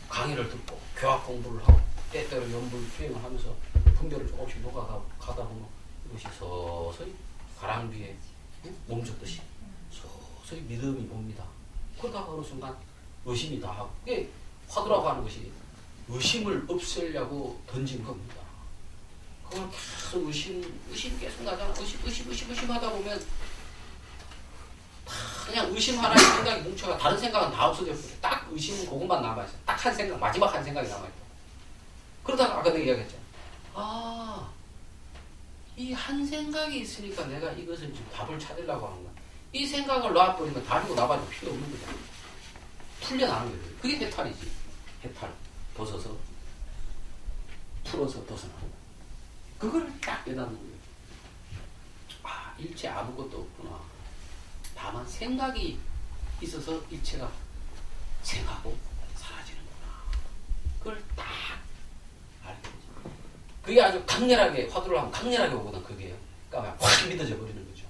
강의를 듣고 교학 공부를 하고 때때로 연불 수행을 하면서 분별을 조금씩 녹아가다 보면 이것이 서서히 가랑비에 몸졌듯이 서서히 믿음이 옵니다. 그러다가 어느 순간 의심이 다 하고 그게 화두라고 하는 것이 의심을 없애려고 던진 겁니다. 그걸 계속 의심 계속 나잖아. 의심 하다 보면 그냥 의심 하나의 생각이 뭉쳐가 다른 생각은 다 없어져 버려. 딱 의심 그것만 남아있어. 딱 한 생각, 마지막 한 생각이 남아있다. 그러다가 아까 내가 이야기했잖아. 아, 이 한 생각이 있으니까 내가 이것을 지금 답을 찾으려고 하는 거야. 이 생각을 놔버리면 다리고 나봐도 필요 없는 거잖아. 풀려나는 거예요. 그게 해탈이지. 해탈. 벗어서, 풀어서 벗어나는 거야. 그걸 딱 깨닫는 거예요. 아, 일체 아무것도 없구나. 다만 생각이 있어서 일체가 생하고 사라지는구나. 그걸 딱 알게 되죠. 그게 아주 강렬하게, 화두를 하면 강렬하게 오거든, 그게요. 그러니까 확 믿어져 버리는 거죠.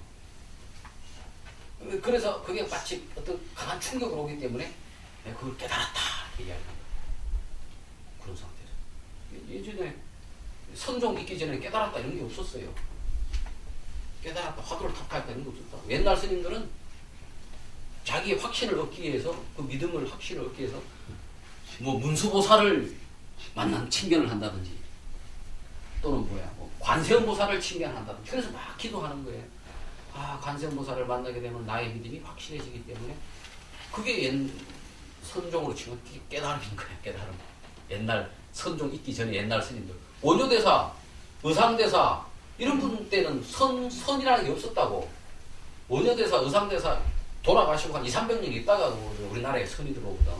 그래서 그게 마치 어떤 강한 충격으로 오기 때문에 그걸 깨달았다. 이렇게 이야기합니다. 그런 상태죠. 예전에 선종 있기 전에 깨달았다 이런 게 없었어요. 깨달았다, 화두를 탑하였다 이런 게 없었다. 옛날 스님들은 자기의 확신을 얻기 위해서, 그 믿음을 확신을 얻기 위해서 뭐 문수보살을 만난 칭견을 한다든지 또는 뭐 관세음보살을 칭견한다든지 그래서 막 기도하는 거예요. 아, 관세음보살을 만나게 되면 나의 믿음이 확실해지기 때문에 그게 선종으로 치면 깨달음인 거예요. 깨달음. 옛날 선종 있기 전에 옛날 스님들 원효대사, 의상대사 이런 분 때는 선이라는 게 없었다고. 원효대사, 의상대사 돌아가시고 한 200~300년 있다가 우리나라에 선이 들어오거든.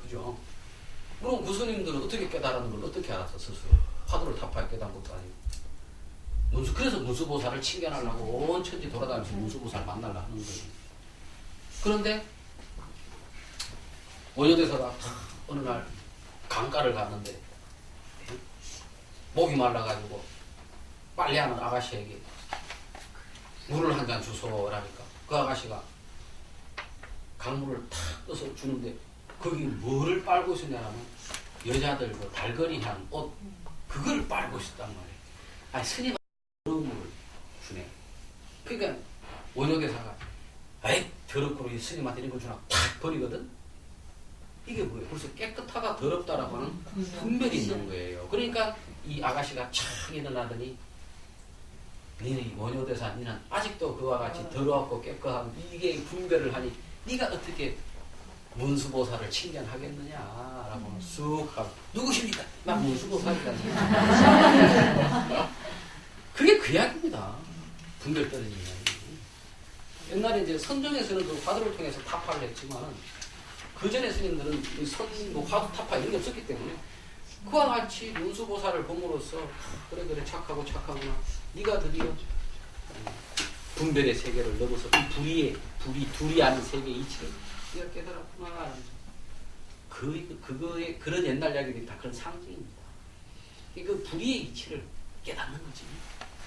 그죠? 그럼 그 스님들은 어떻게 깨달은 걸 어떻게 알았어, 스스로? 화두를 타파해 깨달은 것도 아니고. 그래서 문수보살을 칭견하려고 온 천지 돌아다니면서 문수보살 만나려고 하는 거예요. 그런데 원효대사가 어느 날 강가를 갔는데 목이 말라가지고 빨래하는 아가씨에게 물을 한 잔 주소라니까 그 아가씨가 강물을 탁 떠서 주는데 거기 뭐를 빨고 있었냐면 여자들 그 달거리한 옷 그걸 빨고 있었단 말이에요. 아니 스님 더러운 물을 주네. 그러니까 원효대사가 아이 더럽고 스님한테 이런 걸 주나 탁 버리거든. 이게 뭐예요? 그래서 깨끗하다 더럽다라고 하는 분별이 있는 거예요. 그러니까 이 아가씨가 착 일어나더니 니네 원효대사 니는 아직도 그와 같이 더러웠고 깨끗한 이게 분별을 하니 네가 어떻게 문수보살을 칭견하겠느냐라고 쑥 하고 누구십니까? 나 문수보살이다. 그게 그 이야기입니다. 분별 떨어지는 이야기. 옛날에 이제 선종에서는 그 화두를 통해서 타파를 했지만 그 전에 스님들은 뭐 화두 타파 이런 게 없었기 때문에 그와 같이 문수보살을 봄으로써 그래 착하구나 네가 드디어 분별의 세계를 넘어서 이 둘이 아닌 세계 이치를 네가 깨달았구나. 그거의 그런 옛날 이야기들이 다 그런 상징입니다. 그 불의의 이치를 깨닫는 거지.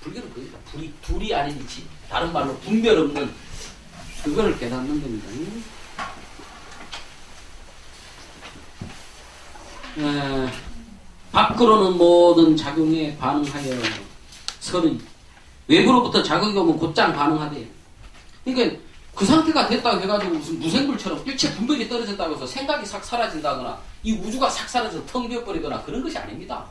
불교는 그거니까 둘이 아닌 이치, 다른 말로 분별 없는 그거를 깨닫는 겁니다. 밖으로는 모든 작용에 반응하여 서는 외부로부터 자극이 오면 곧장 반응하대요. 그러니까 그 상태가 됐다고 해가지고 무슨 무생물처럼 일체 분별이 떨어졌다고 해서 생각이 싹 사라진다거나 이 우주가 싹 사라져서 텅 비어버리거나 그런 것이 아닙니다.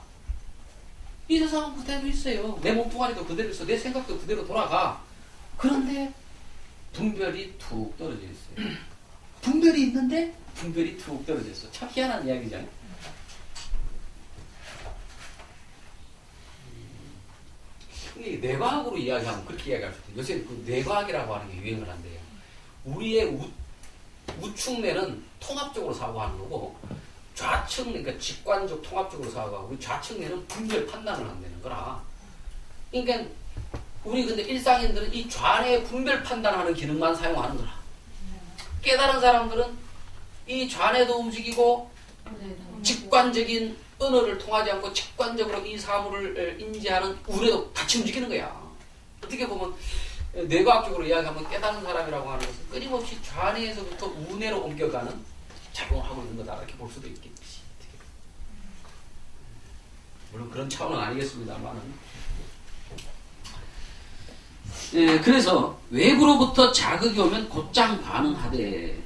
이 세상은 그대로 있어요. 내 몸뚱아리도 그대로 있어. 내 생각도 그대로 돌아가. 그런데 분별이 툭 떨어져 있어요. 분별이 있는데 분별이 툭 떨어져 있어. 참 희한한 이야기잖아요. 뇌과학으로 이야기하면 그렇게 이야기할 수 있어요. 요새 그 뇌과학이라고 하는 게 유행을 한대요. 우리의 우측뇌는 통합적으로 사고하는 거고 좌측, 그러니까 직관적 통합적으로 사고하고 우리 좌측 뇌는 분별 판단을 한다는 거라. 그러니까 우리 근데 일상인들은 이 좌뇌 분별 판단하는 기능만 사용하는 거라. 깨달은 사람들은 이 좌뇌도 움직이고 직관적인 언어를 통하지 않고 직관적으로 이 사물을 인지하는 우뇌도 같이 움직이는 거야. 어떻게 보면 뇌과학적으로 이야기하면 깨달은 사람이라고 하는 것은 끊임없이 좌뇌에서부터 우뇌로 옮겨가는 작용을 하고 있는 거다, 이렇게 볼 수도 있겠지. 물론 그런 차원은 아니겠습니다만은. 예, 그래서 외부로부터 자극이 오면 곧장 반응하되,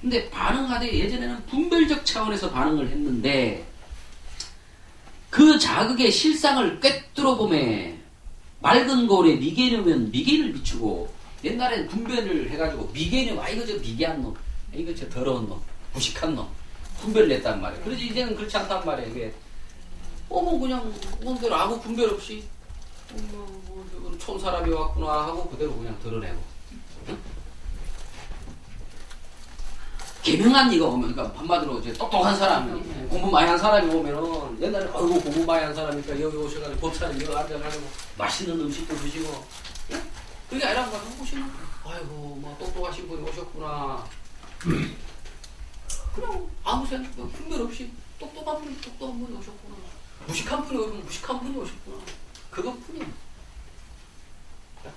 근데 반응하되 예전에는 분별적 차원에서 반응을 했는데 그 자극의 실상을 꿰뚫어 보매 맑은 거울에 미개념은 미개를 비추고, 옛날엔 분별을 해가지고 미개념, 아 이거 저 미개한 놈, 이거 저 더러운 놈, 무식한 놈 분별을 냈단 말이에요. 그래서 이제는 그렇지 않단 말이에요. 이게 뭐 그냥 뭔대로 아무 분별 없이 촌 사람이 왔구나 하고 그대로 그냥 드러내고. 응? 개명한 이가 오면, 그러니까 한마디로 이제 똑똑한 사람이, 공부 많이 한 사람이 오면은, 옛날에 아이고 공부 많이 한 사람이니까 여기 오셔가지고 법사님 여기 앉아가지고 맛있는 음식도 드시고, 예? 그게 아니라 뭐 오시면 아이고 뭐 똑똑하신 분이 오셨구나. 그냥 아무 생각, 분별 없이 똑똑한 분이 오셨구나. 무식한 분이 오면 무식한 분이 오셨구나. 그것뿐이야. 다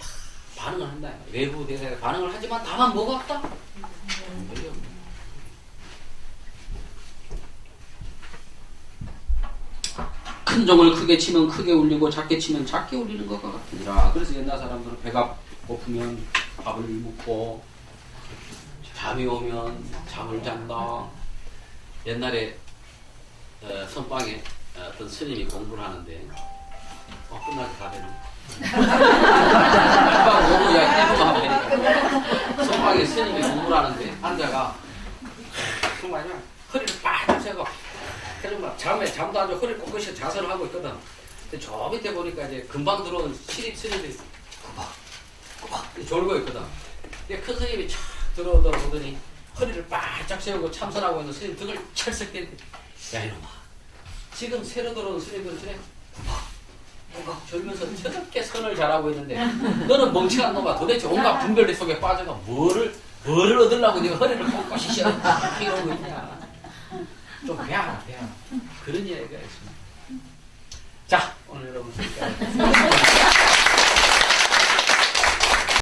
반응을 한다. 외부 대사에 반응을 하지만 다만 뭐가 없다? 큰 종을 크게 치면 크게 울리고 작게 치면 작게 울리는 것과 같으니라. 그래서 옛날 사람들은 배가 고프면 밥을 먹고 잠이 오면 잠을 잔다. 옛날에 선방에 어떤 스님이 공부를 하는데 끝나게 다 되네. 선방 오고 야 1분만 하면 되니까. 선방에 스님이 공부를 하는데 앉아가 정말 허리를 빡 세고 정말 잠도 안 자고 허리를 꼿꼿이 자세를 하고 있거든. 근데 저 밑에 보니까 이제 금방 들어온 신입 스님들이 꾸벅 졸고 있거든. 근데 큰 스님이 촥 들어오더니 허리를 바짝 세우고 참선하고 있는 스님 등을 철썩 떼는데, 야 이놈아, 지금 새로 들어온 스님들은 저래 꾸벅 졸면서 저렇게 선을 잘하고 있는데 너는 멍청한 놈아 도대체 온갖 분별리 속에 빠져가 뭐를 얻으려고 네가 허리를 꼿꼿이 씌워 이러고 있냐. 좀 배워라. 그런 이야기가 있습니다. 자, 오늘 여러분